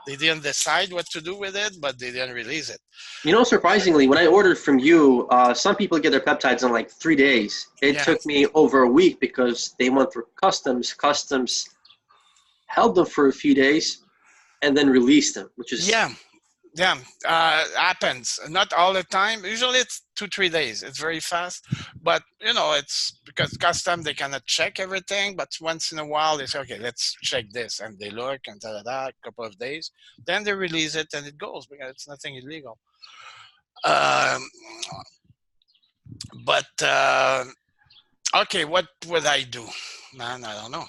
They didn't decide what to do with it, but they didn't release it. You know, surprisingly, when I ordered from you, some people get their peptides in like 3 days. It took me over a week because they went through customs. Customs held them for a few days and then released them, which is... Yeah, happens. Not all the time. Usually it's 2-3 days. It's very fast. But, you know, it's because custom, they cannot check everything. But once in a while, they say, okay, let's check this. And they look and a couple of days. Then they release it and it goes because it's nothing illegal. Okay, what would I do? Man, I don't know.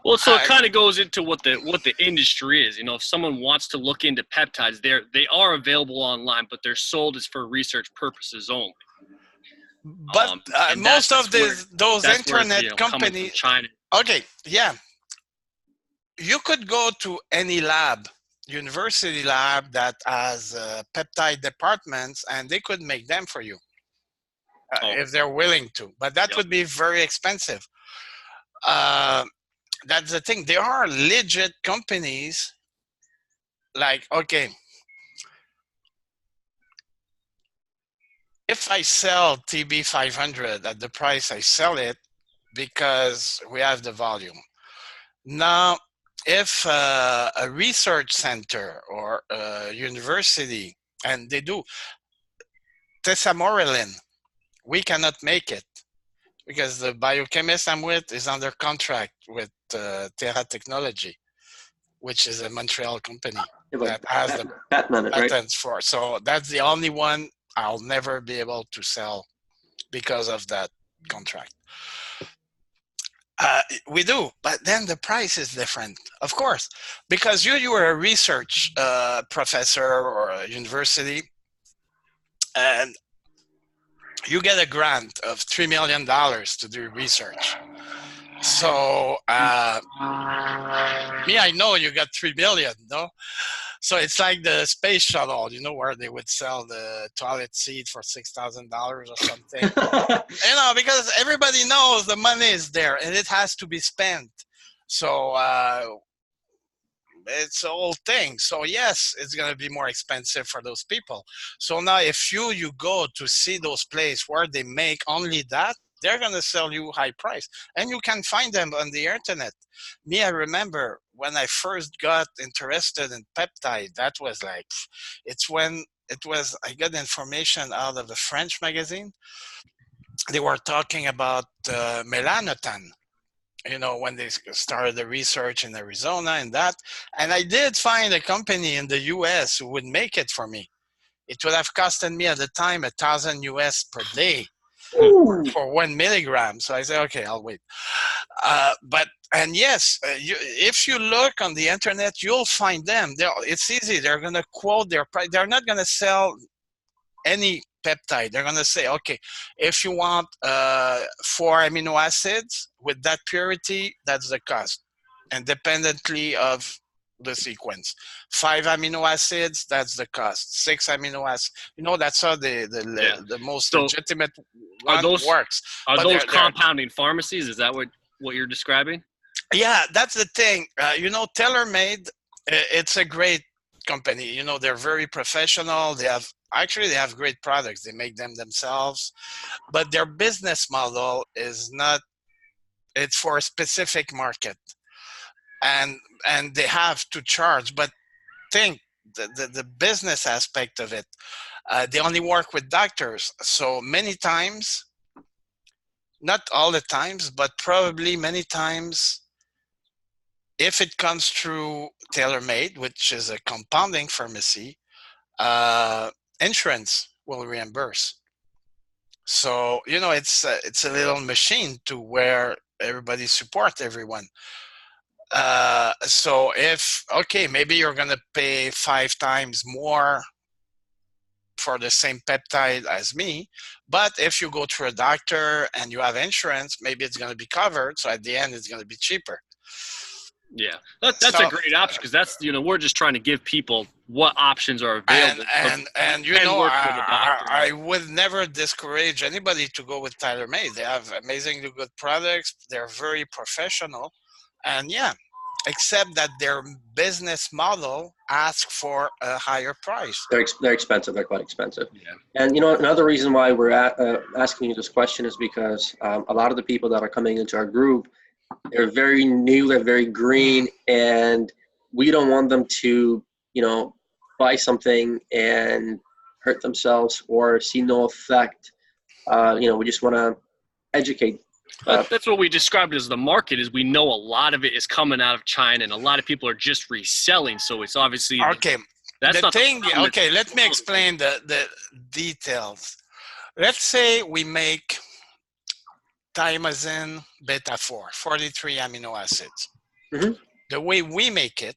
Well, so it kind of goes into what the industry is. You know, if someone wants to look into peptides, they are available online, but they're sold as for research purposes only. But most of those internet companies, China. Okay, yeah, you could go to any lab, university lab that has peptide departments, and they could make them for you if they're willing to. But that would be very expensive. That's the thing. There are legit companies like, okay, if I sell TB 500 at the price I sell it, because we have the volume. Now, if a research center or a university, and they do tesamorelin, we cannot make it. Because the biochemist I'm with is under contract with Terra Technology, which is a Montreal company that has the patents for. So that's the only one I'll never be able to sell because of that contract. We do, but then the price is different, of course, because you are a research professor or a university, and you get a grant of $3 million to do research. So me, I know you got 3 million, no? So it's like the space shuttle, you know, where they would sell the toilet seat for $6,000 or something. You know, because everybody knows the money is there and it has to be spent. So it's a whole thing. So yes, it's going to be more expensive for those people. So now if you go to see those places where they make only that, they're going to sell you high price, and you can find them on the internet. Me, I remember when I first got interested in peptide, that was like, I got information out of a French magazine. They were talking about melanotan, you know, when they started the research in Arizona and that. And I did find a company in the US who would make it for me. It would have costed me at the time $1,000 US per day. For 1 milligram. So I said, okay, I'll wait. And yes, if you look on the internet, you'll find them. It's easy. They're going to quote their price. They're not going to sell any peptide. They're going to say, okay, if you want 4 amino acids with that purity, that's the cost, independently of the sequence. 5 amino acids, that's the cost. 6 amino acids, that's how the most legitimate one works. Are those compounding pharmacies? Is that what you're describing? Yeah, that's the thing. TaylorMade, it's a great company. They're very professional. They have great products. They make them themselves, but their business model is not. It's for a specific market, and they have to charge. But think the business aspect of it. They only work with doctors, so many times, not all the times, but probably many times, if it comes through TaylorMade, which is a compounding pharmacy, insurance will reimburse. So, it's a little machine to where everybody support everyone. So maybe you're going to pay 5 times more for the same peptide as me, but if you go to a doctor and you have insurance, maybe it's going to be covered. So at the end, it's going to be cheaper. Yeah, that's a great option, because that's, we're just trying to give people what options are available. And I would never discourage anybody to go with TaylorMade. They have amazingly good products. They're very professional. And yeah, except that their business model asks for a higher price. They're expensive. They're quite expensive. Yeah. And, another reason why we're asking you this question is because a lot of the people that are coming into our group, they're very new, they're very green, and we don't want them to, buy something and hurt themselves or see no effect. We just want to educate. That's what we described as the market. Is we know a lot of it is coming out of China, and a lot of people are just reselling. So it's obviously okay. Let me explain the details. Let's say we make thymosin beta 4, 43 amino acids. Mm-hmm. The way we make it,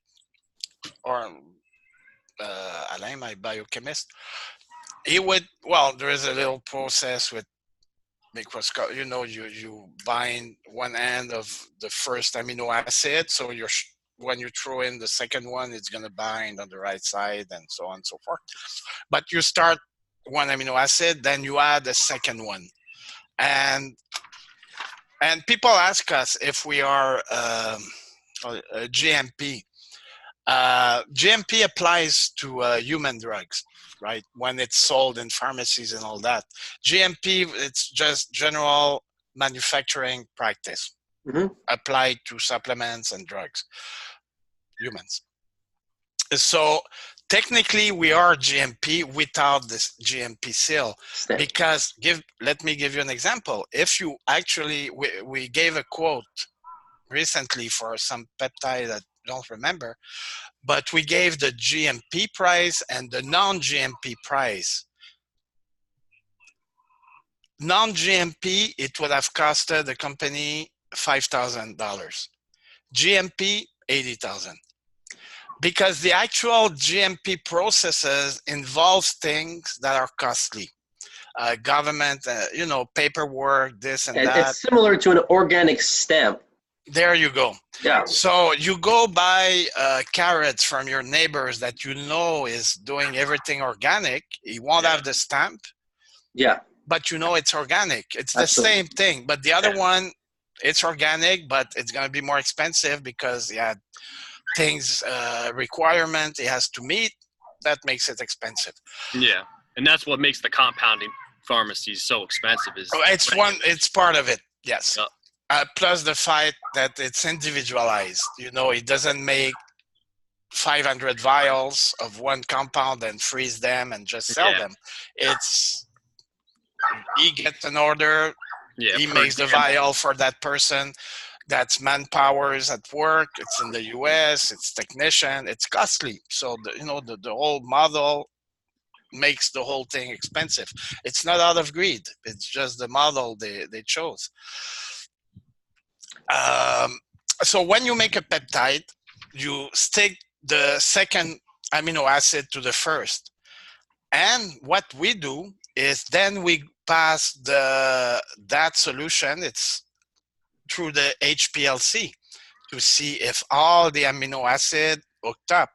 or Alain, my biochemist, there is a little process with microscope. You bind one end of the first amino acid, so when you throw in the second one, it's going to bind on the right side, and so on and so forth. But you start one amino acid, then you add a second one, and people ask us if we are GMP. GMP applies to human drugs, right? When it's sold in pharmacies and all that. GMP, it's just general manufacturing practice, applied to supplements and drugs, humans. So technically, we are GMP without this GMP seal. Because let me give you an example. If you actually, we gave a quote recently for some peptide that I don't remember, but we gave the GMP price and the non-GMP price. Non-GMP, it would have costed the company $5,000. GMP, $80,000. Because the actual GMP processes involve things that are costly. Government, paperwork, this and that. It's similar to an organic stamp. There you go. Yeah. So you go buy carrots from your neighbors that is doing everything organic. He won't have the stamp. Yeah. But it's organic. It's the same thing. But the other one, it's organic, but it's going to be more expensive because things requirement it has to meet. That makes it expensive. Yeah, and that's what makes the compounding pharmacies so expensive. It's part of it. Yes. Yep. Plus the fact that it's individualized. It doesn't make 500 vials of one compound and freeze them and just sell them. It's he gets an order. Yeah, he makes the vial for that person. That's manpower's at work. It's in the U.S. It's technician. It's costly. So the whole model makes the whole thing expensive. It's not out of greed. It's just the model they chose. So when you make a peptide, you stick the second amino acid to the first. And what we do is then we pass that solution, it's through the HPLC to see if all the amino acid hooked up.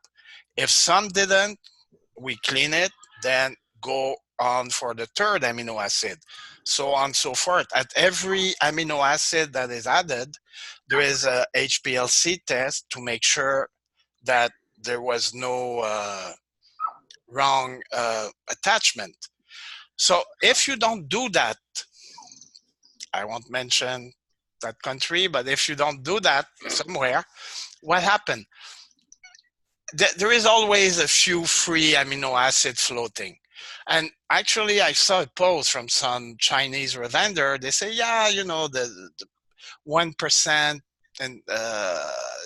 If some didn't, we clean it, then go on for the third amino acid, so on and so forth. At every amino acid that is added, there is a HPLC test to make sure that there was no wrong attachment. So if you don't do that, I won't mention that country, but if you don't do that somewhere, what happened? There is always a few free amino acid floating. And actually, I saw a post from some Chinese revender. They say, yeah, you know, the 1%, and,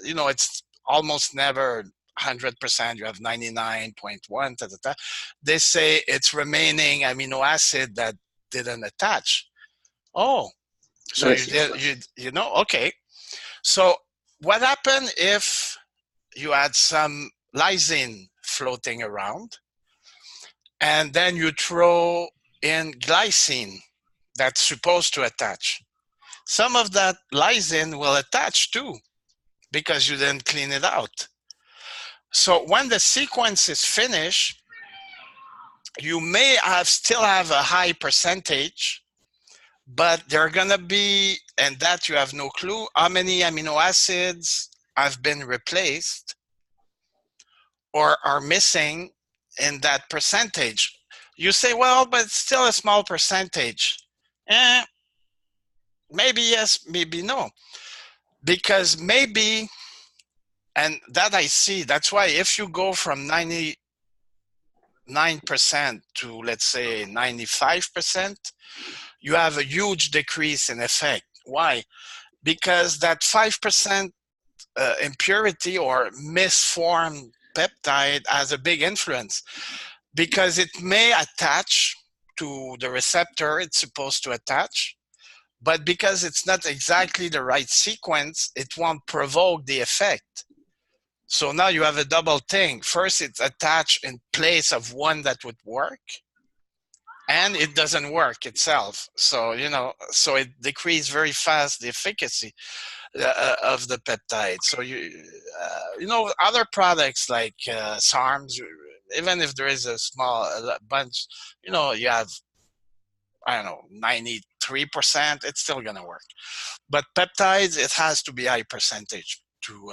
you know, it's almost never 100%. You have 99.1. They say it's remaining amino acid that didn't attach. Oh, so you know, okay. So what happened if you had some lysine floating around, and then you throw in glycine that's supposed to attach? Some of that lysine will attach too, because you didn't clean it out. So when the sequence is finished, you may still have a high percentage, but they're gonna be, and that you have no clue how many amino acids have been replaced or are missing in that percentage. You say, well, but it's still a small percentage. Maybe yes, maybe no. Because maybe, and that I see, that's why if you go from 99% to, let's say, 95%, you have a huge decrease in effect. Why? Because that 5% impurity or misformed peptide has a big influence, because it may attach to the receptor it's supposed to attach, but because it's not exactly the right sequence, it won't provoke the effect. So now you have a double thing. First, it's attached in place of one that would work, and it doesn't work itself. So, you know, so it decreases very fast the efficacy of the peptide. So you know, other products like SARMs, even if there is a small bunch, you know, you have, I don't know, 93%, it's still gonna work. But peptides, it has to be high percentage to,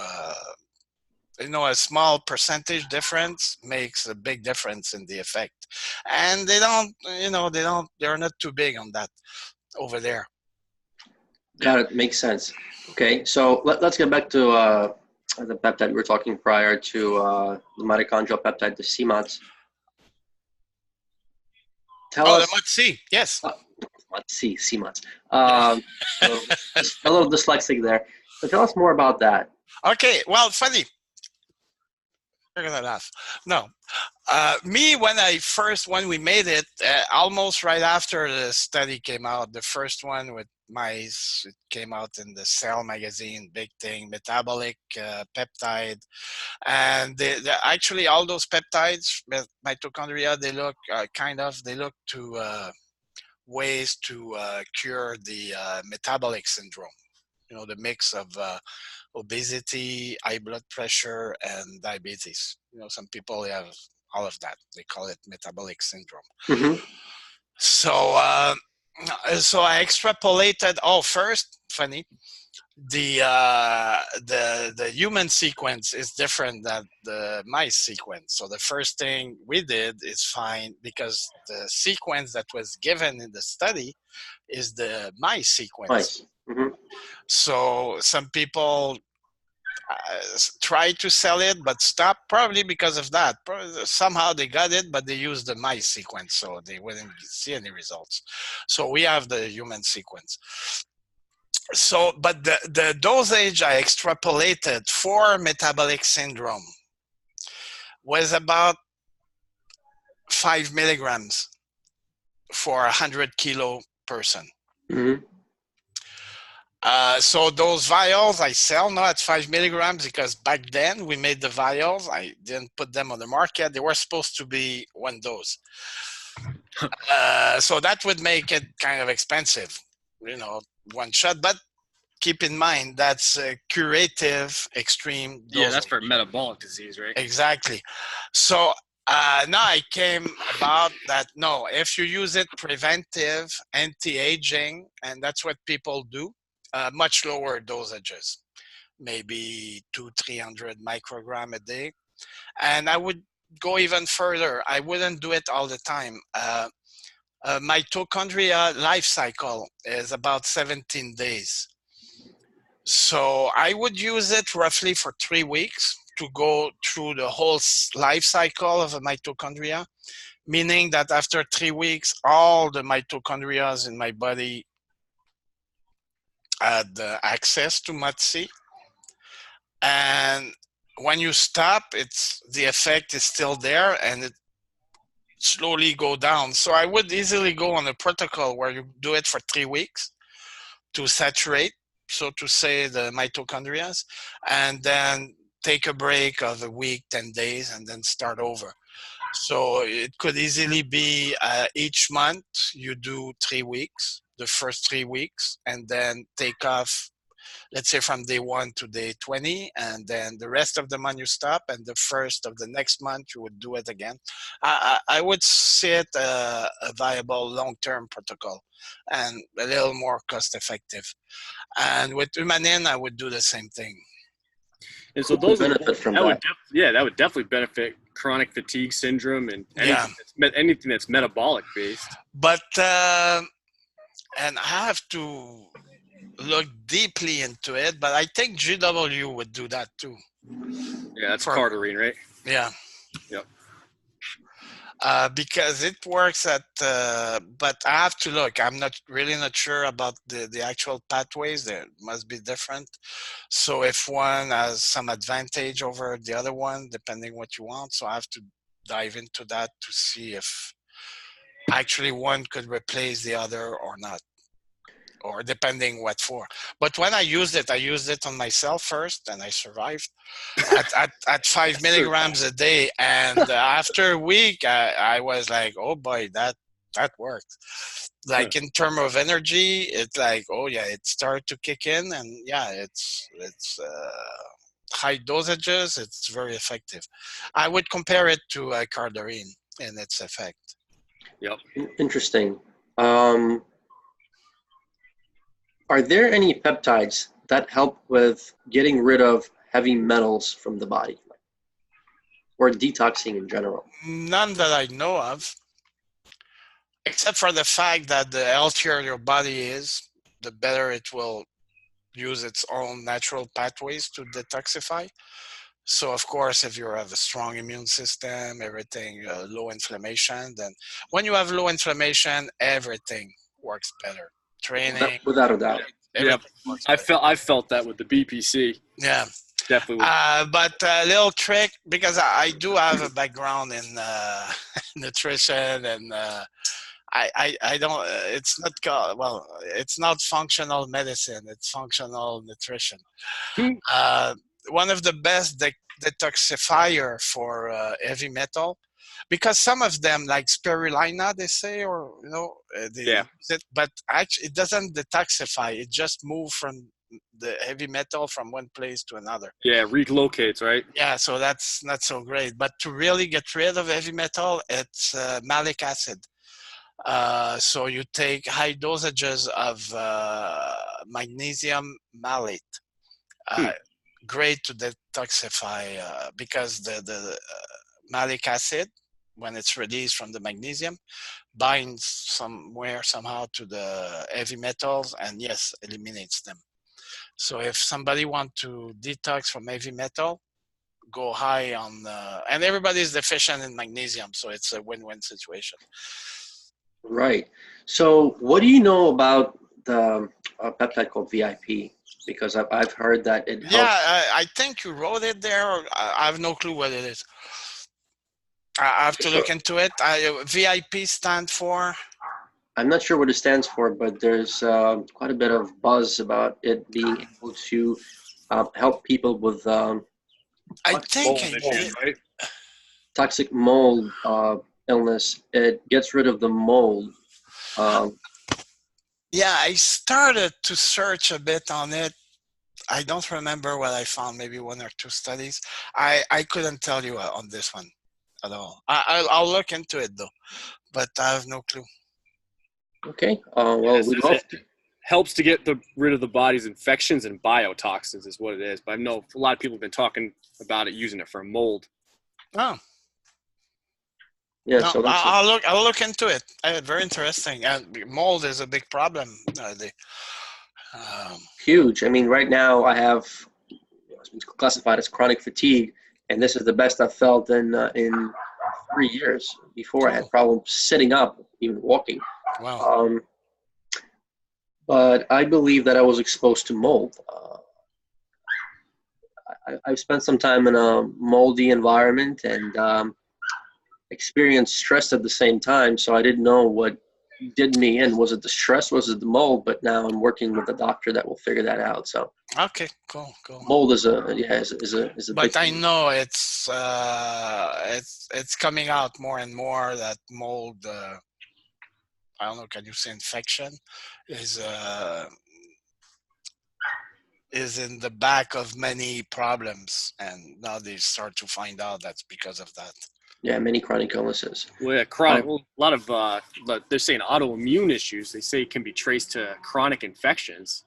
you know, a small percentage difference makes a big difference in the effect. And they don't, you know, they're not too big on that over there. Got it. Makes sense. Okay, so let's get back to the peptide we were talking prior to the mitochondrial peptide, the CMOTs. Tell us. The MOTS-c, yes. CMOTs. A little dyslexic there. So tell us more about that. Okay, well, funny. You're gonna laugh. No, me, when we made it, almost right after the study came out, the first one with mice, it came out in the Cell magazine, big thing, metabolic peptide, and actually all those peptides, mitochondria, they look to ways to cure the metabolic syndrome. You know, the mix of obesity, high blood pressure, and diabetes. You know, some people have all of that. They call it metabolic syndrome. Mm-hmm. So I extrapolated. Oh, first, funny, the human sequence is different than the mice sequence. So the first thing we did is find, because the sequence that was given in the study is the mice sequence. Mice. Mm-hmm. So some people tried to sell it, but stopped, probably because of that. Somehow they got it, but they used the mice sequence, so they wouldn't see any results. So we have the human sequence. So, but the dosage I extrapolated for metabolic syndrome was about 5 milligrams for 100 kilo person. Mm-hmm. So those vials I sell now at 5 milligrams, because back then we made the vials. I didn't put them on the market. They were supposed to be one dose. So that would make it kind of expensive, one shot. But keep in mind, that's a curative extreme dosage. Yeah, that's for metabolic disease, right? Exactly. So now I came about that, no, if you use it preventive, anti-aging, and that's what people do, much lower dosages, maybe 200-300 microgram a day. And I would go even further. I wouldn't do it all the time. Mitochondria life cycle is about 17 days. So I would use it roughly for 3 weeks to go through the whole life cycle of a mitochondria, meaning that after 3 weeks, all the mitochondria in my body had access to MATC. And when you stop, the effect is still there and it slowly go down. So I would easily go on a protocol where you do it for 3 weeks to saturate, so to say, the mitochondria, and then take a break of a week, 10 days, and then start over. So it could easily be each month you do 3 weeks, the first 3 weeks, and then take off, let's say from day 1 to day 20, and then the rest of the month you stop, and the first of the next month you would do it again. I would see it a viable long-term protocol and a little more cost-effective. And with Humanin, I would do the same thing. And so those benefit from that. That would definitely benefit chronic fatigue syndrome and anything that's metabolic based. But and I have to look deeply into it, but I think GW would do that too. Yeah, that's cardarine, right? Yeah. Yep. Because it works at, but I have to look. I'm not sure about the actual pathways. There must be different. So if one has some advantage over the other one, depending what you want, so I have to dive into that to see if actually one could replace the other or not, or depending what for. But when I used it on myself first, and I survived at 5 milligrams a day. And after a week, I was like, oh boy, that worked. Like in terms of energy, it's like, oh yeah, it started to kick in, and yeah, it's high dosages. It's very effective. I would compare it to cardarine in its effect. Yep. Interesting. Are there any peptides that help with getting rid of heavy metals from the body, or detoxing in general? None that I know of, except for the fact that the healthier your body is, the better it will use its own natural pathways to detoxify. So of course, if you have a strong immune system, everything, low inflammation, then when you have low inflammation, everything works better. Training, without a doubt. Yeah, I felt that with the BPC. Yeah, definitely. But a little trick, because I do have a background in nutrition, and I don't. It's not called, well, it's not functional medicine. It's functional nutrition. One of the best detoxifier for heavy metal, because some of them, like spirulina, they say, or they use it, but actually it doesn't detoxify. It just moves from the heavy metal from one place to another. Yeah, relocates, right? Yeah, so that's not so great. But to really get rid of heavy metal, it's malic acid. So you take high dosages of magnesium malate. Great to detoxify, because the malic acid, when it's released from the magnesium, binds somehow to the heavy metals, and yes, eliminates them. So if somebody wants to detox from heavy metal, go high on, and everybody's deficient in magnesium, so it's a win-win situation. Right. So what do you know about the peptide called VIP? Because I've heard that it helps. Yeah, I think you wrote it there. Or I have no clue what it is. I have to look into it. VIP stand for? I'm not sure what it stands for, but there's quite a bit of buzz about it being able to help people with I think I did. Toxic mold illness. It gets rid of the mold. Yeah, I started to search a bit on it. I don't remember what I found, maybe 1 or 2 studies. I couldn't tell you on this one at all. I'll look into it though, but I have no clue. Okay. Well, we'd love to. Helps to get rid of the body's infections and biotoxins is what it is. But I know a lot of people have been talking about it, using it for mold. Oh. Yeah, no, so I'll look into it. Very interesting. And mold is a big problem. Huge. I mean, right now I have it's classified as chronic fatigue, and this is the best I've felt in 3 years. Before I had problems sitting up, even walking. Wow. But I believe that I was exposed to mold. I spent some time in a moldy environment and experienced stress at the same time, so I didn't know what did me in. Was it the stress? Was it the mold? But now I'm working with a doctor that will figure that out. So okay, cool. mold is a But big I thing. know it's coming out more and more that mold. I don't know. Can you say infection is in the back of many problems, and now they start to find out that's because of that. Yeah, many chronic illnesses. Well, yeah, chronic. Well, a lot of they're saying autoimmune issues. They say can be traced to chronic infections.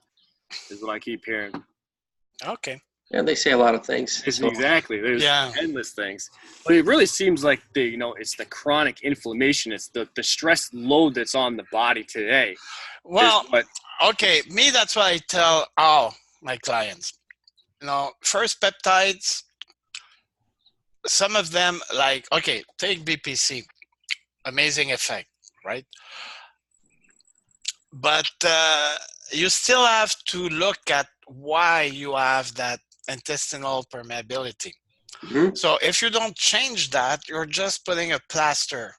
Is what I keep hearing. Okay. Yeah, they say a lot of things. So. Exactly. There's endless things. But it really seems like it's the chronic inflammation. It's the stress load that's on the body today. Well, okay. Me, that's what I tell all my clients. First peptides. Some of them, like, okay, take BPC, amazing effect, right? But you still have to look at why you have that intestinal permeability. Mm-hmm. So if you don't change that, you're just putting a plaster,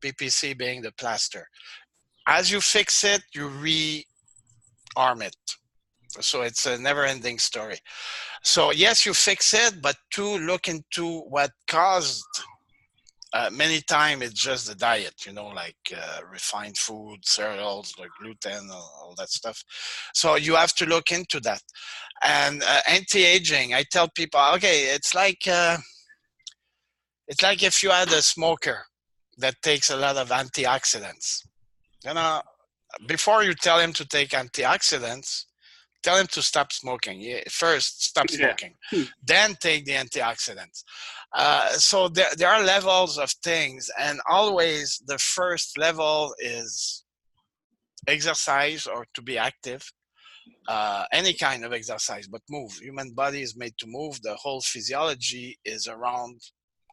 BPC being the plaster. As you fix it, you rearm it. So it's a never-ending story. So yes, you fix it, but look into what caused. Many times it's just the diet, like refined food, cereals, like gluten, all that stuff. So you have to look into that. And anti-aging, I tell people, okay, it's like if you had a smoker that takes a lot of antioxidants. Before you tell him to take antioxidants, tell him to stop smoking. First, stop smoking, then take the antioxidants. So there are levels of things, and always the first level is exercise or to be active. Any kind of exercise, but move. Human body is made to move. The whole physiology is around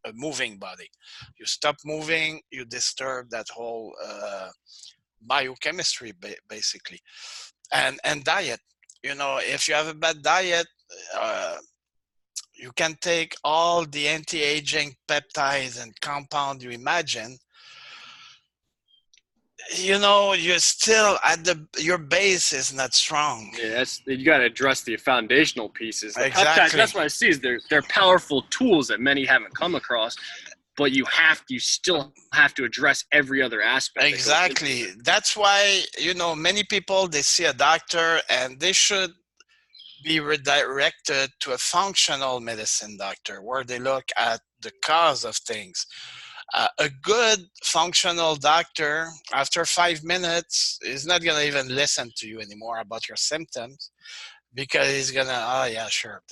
a moving body. You stop moving, you disturb that whole biochemistry, basically. And diet. If you have a bad diet, you can take all the anti-aging peptides and compound you imagine. You're still your base is not strong. Yeah, you got to address the foundational pieces. Exactly. Peptides, that's what I see is they're powerful tools that many haven't come across, but you still have to address every other aspect. Exactly. That's why many people, they see a doctor and they should be redirected to a functional medicine doctor where they look at the cause of things. A good functional doctor, after 5 minutes, is not going to even listen to you anymore about your symptoms, because he's going to, oh yeah, sure,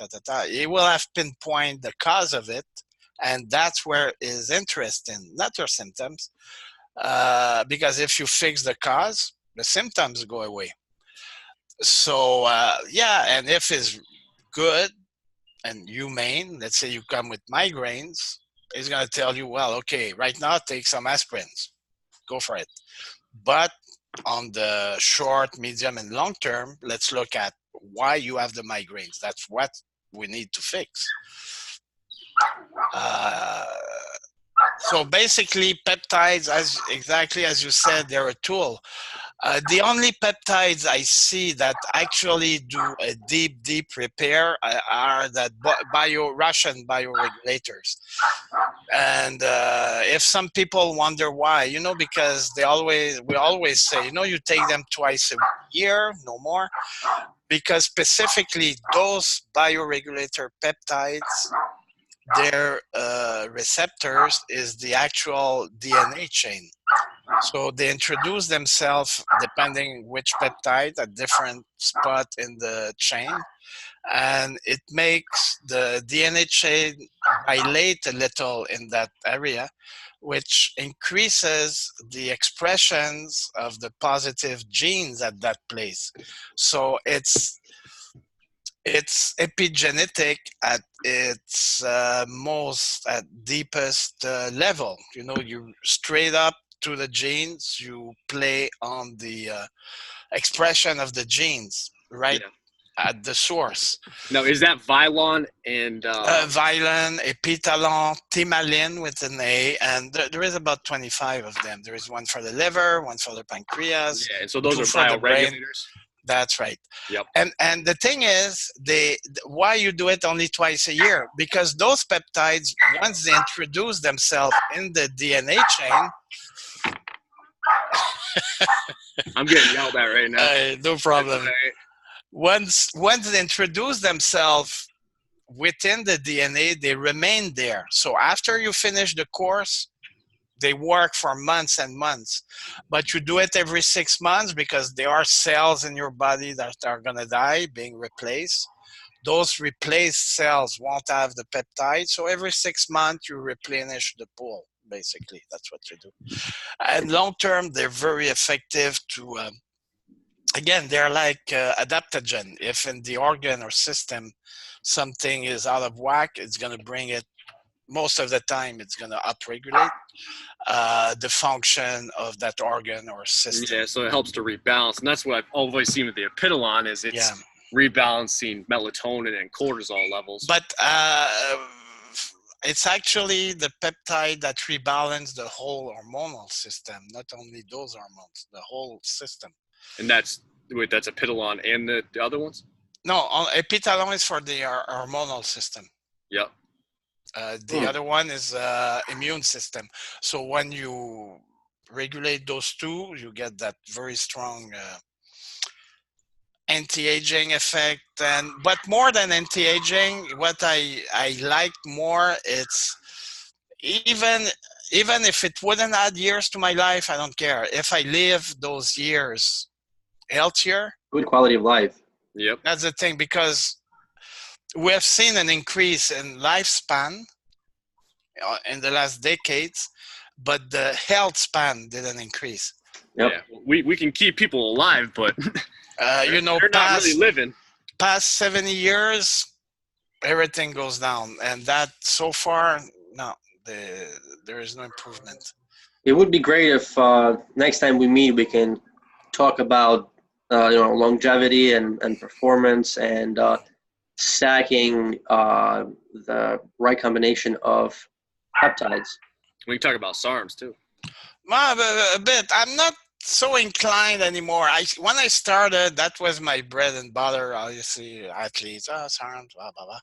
He will have pinpoint the cause of it, and that's where is interesting, not your symptoms, because if you fix the cause, the symptoms go away. So and if it's good and humane, let's say you come with migraines, he's going to tell you, well, okay, right now take some aspirins, go for it. But on the short, medium, and long term, let's look at why you have the migraines. That's what we need to fix. So basically, peptides, exactly as you said, they're a tool. The only peptides I see that actually do a deep repair are that Russian bioregulators. And if some people wonder why, because we always say, you take them twice a year, no more, because specifically those bioregulator peptides, their receptors is the actual DNA chain. So they introduce themselves depending which peptide at different spot in the chain, and it makes the DNA chain dilate a little in that area, which increases the expressions of the positive genes at that place. So it's epigenetic at its most at deepest level. You straight up to the genes, you play on the expression of the genes right at the source. Now, is that Vilon and Vilon, Epitalon, Timalin with an A, and there is about 25 of them. There is one for the liver, one for the pancreas. Yeah, and so those are bioregulators. That's right. Yep. And the thing is, why you do it only twice a year? Because those peptides, once they introduce themselves in the DNA chain, I'm getting yelled at right now. No problem. Once they introduce themselves within the DNA, they remain there. So after you finish the course, they work for months and months. But you do it every 6 months because there are cells in your body that are going to die, being replaced. Those replaced cells won't have the peptide. So every 6 months, you replenish the pool. Basically, that's what you do. And long term, they're very effective to, again, they're like adaptogen. If in the organ or system something is out of whack, it's going to bring it, most of the time, it's going to upregulate the function of that organ or system. Yeah, so it helps to rebalance. And that's what I've always seen with the Epitalon is it's rebalancing melatonin and cortisol levels. But it's actually the peptide that rebalances the whole hormonal system, not only those hormones, the whole system. And that's Epitalon and the other ones? No, Epitalon is for the hormonal system. Yep. The other one is immune system. So when you regulate those two, you get that very strong anti-aging effect. But more than anti-aging, what I like more, it's even if it wouldn't add years to my life, I don't care. If I live those years healthier. Good quality of life. Yep. That's the thing, because we have seen an increase in lifespan in the last decades, but the health span didn't increase. Yep. Yeah, we can keep people alive, but they're not really living. Past 70 years, everything goes down, and that so far, no, there is no improvement. It would be great if next time we meet, we can talk about longevity and performance and stacking the right combination of peptides. We can talk about SARMs too. A bit. I'm not so inclined anymore. When I started, that was my bread and butter. Obviously, athletes, SARMs, blah blah blah.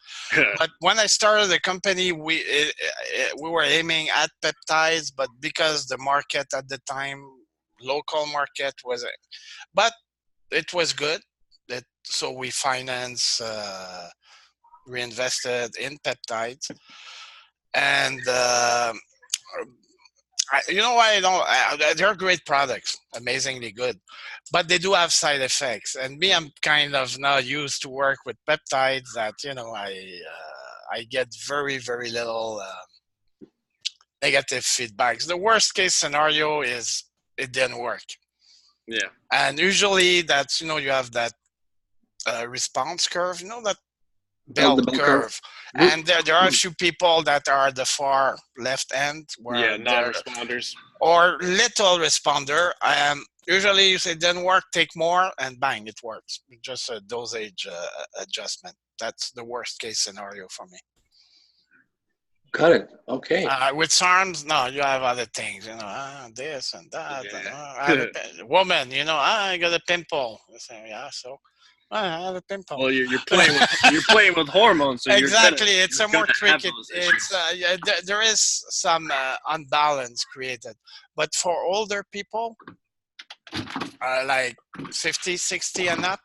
But when I started the company, we were aiming at peptides, but because the market at the time, local market was, but it was good. So we reinvested in peptides, and you know why I don't? They're great products, amazingly good, but they do have side effects. And me, I'm kind of not used to work with peptides. That I get very very little negative feedbacks. The worst case scenario is it didn't work. Yeah. And usually that's, you have that response curve, that bell curve. And there are a few people that are the far left end. Where non-responders. Or little responder. Usually you say, didn't work, take more, and bang, it works. Just a dosage adjustment. That's the worst case scenario for me. Got it. Okay. With SARMs, no, you have other things, this and that. Yeah. And, woman, I got a pimple. I say, yeah, so I have a pimple. Well, you're playing with hormones, so exactly. It's you're a more gonna tricky. have those issues. There is some unbalance created, but for older people, like 50, 60 and up,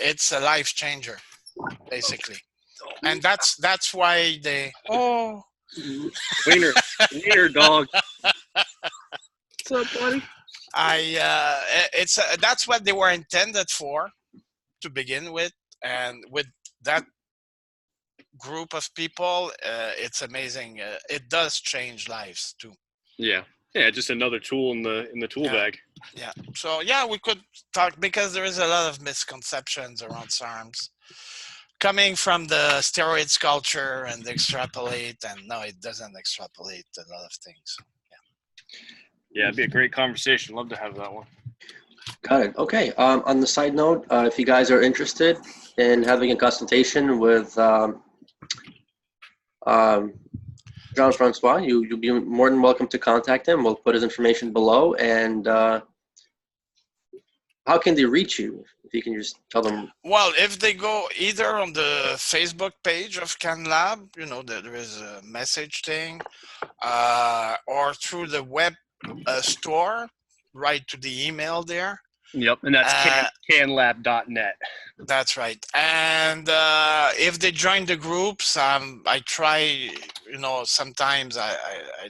it's a life changer, basically. And that's why they wiener dog. What's up, buddy? that's what they were intended for to begin with, and with that group of people, it's amazing. It does change lives too. Yeah, just another tool in the tool bag. Yeah. So yeah, we could talk because there is a lot of misconceptions around SARMs coming from the steroids culture and the extrapolate, and no, it doesn't extrapolate a lot of things. Yeah, it'd be a great conversation. Love to have that one. Got it. Okay. On the side note, if you guys are interested in having a consultation with Jean Francois, you'll be more than welcome to contact him. We'll put his information below. And how can they reach you? If you can just tell them. Well, if they go either on the Facebook page of CanLab, there is a message thing, or through the web store, right to the email there. Yep, and that's canlab.net. That's right. And if they join the groups, I try, sometimes I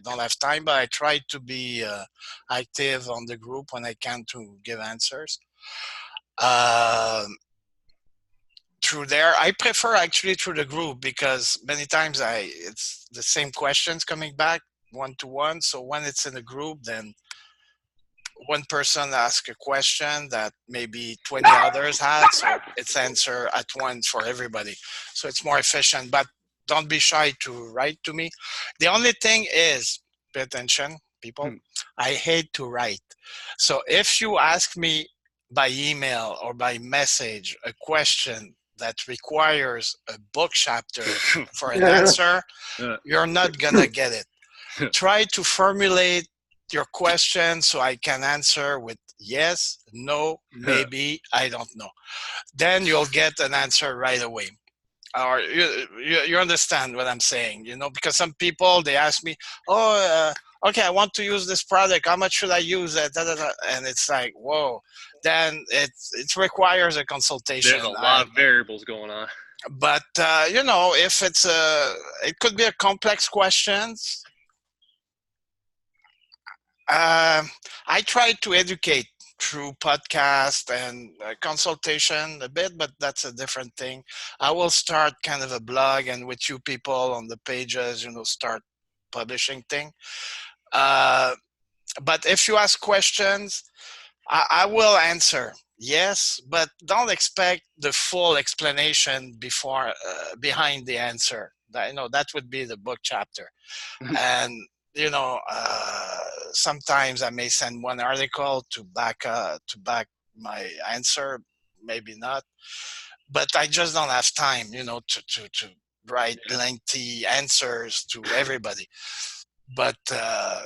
don't have time, but I try to be active on the group when I can to give answers. Through there, I prefer actually through the group because many times it's the same questions coming back one-to-one. So when it's in a group, then one person asks a question that maybe 20 others had, so it's answer at once for everybody. So it's more efficient, but don't be shy to write to me. The only thing is, pay attention, people, I hate to write. So if you ask me by email or by message a question that requires a book chapter for an answer, you're not gonna get it. Try to formulate your question so I can answer with yes, no, maybe, I don't know. Then you'll get an answer right away. Or you understand what I'm saying, because some people, they ask me, okay, I want to use this product. How much should I use it? And it's like, whoa. Then it requires a consultation. There's a lot of variables going on. But, if it could be a complex questions. I try to educate through podcast and consultation a bit, but that's a different thing. I will start kind of a blog and with you people on the pages, start publishing thing. But if you ask questions, I will answer yes, but don't expect the full explanation behind the answer. That would be the book chapter. And sometimes I may send one article to back my answer, maybe not, but I just don't have time, to write lengthy answers to everybody. But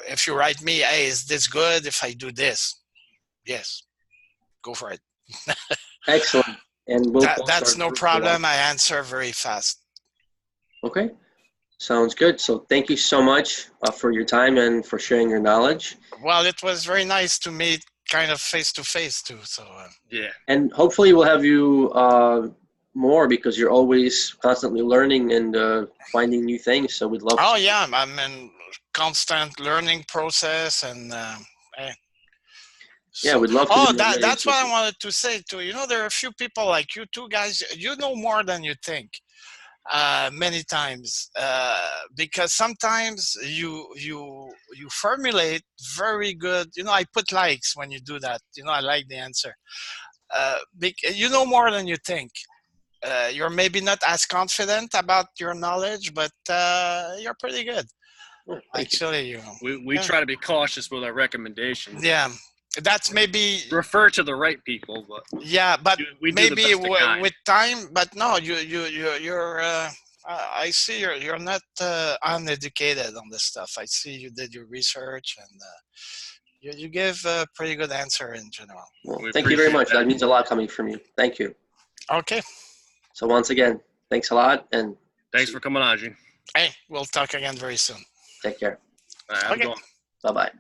if you write me, hey, is this good if I do this? Yes, go for it. Excellent. And that's no problem. I answer very fast. Okay. Sounds good. So thank you so much for your time and for sharing your knowledge. Well, it was very nice to meet kind of face-to-face too. So yeah. And hopefully we'll have you more because you're always constantly learning and finding new things. So we'd love to. Oh, yeah. I'm in constant learning process and yeah, we'd love to. That's what I wanted to say too. There are a few people like you two guys, you know more than you think. Many times because sometimes you formulate very good, I put likes when you do that, I like the answer. You know more than you think. You're maybe not as confident about your knowledge, but you're pretty good. Actually, we try to be cautious with our recommendations. Yeah, that's maybe refer to the right people, but yeah, but we maybe with time. But no, you're. I see you're not uneducated on this stuff. I see you did your research and You give a pretty good answer in general. Well, thank you very much. That means a lot coming from you. Thank you. Okay. So once again, thanks a lot, and thanks for coming on, Gene. Hey, we'll talk again very soon. Take care. Have a good one. Bye-bye.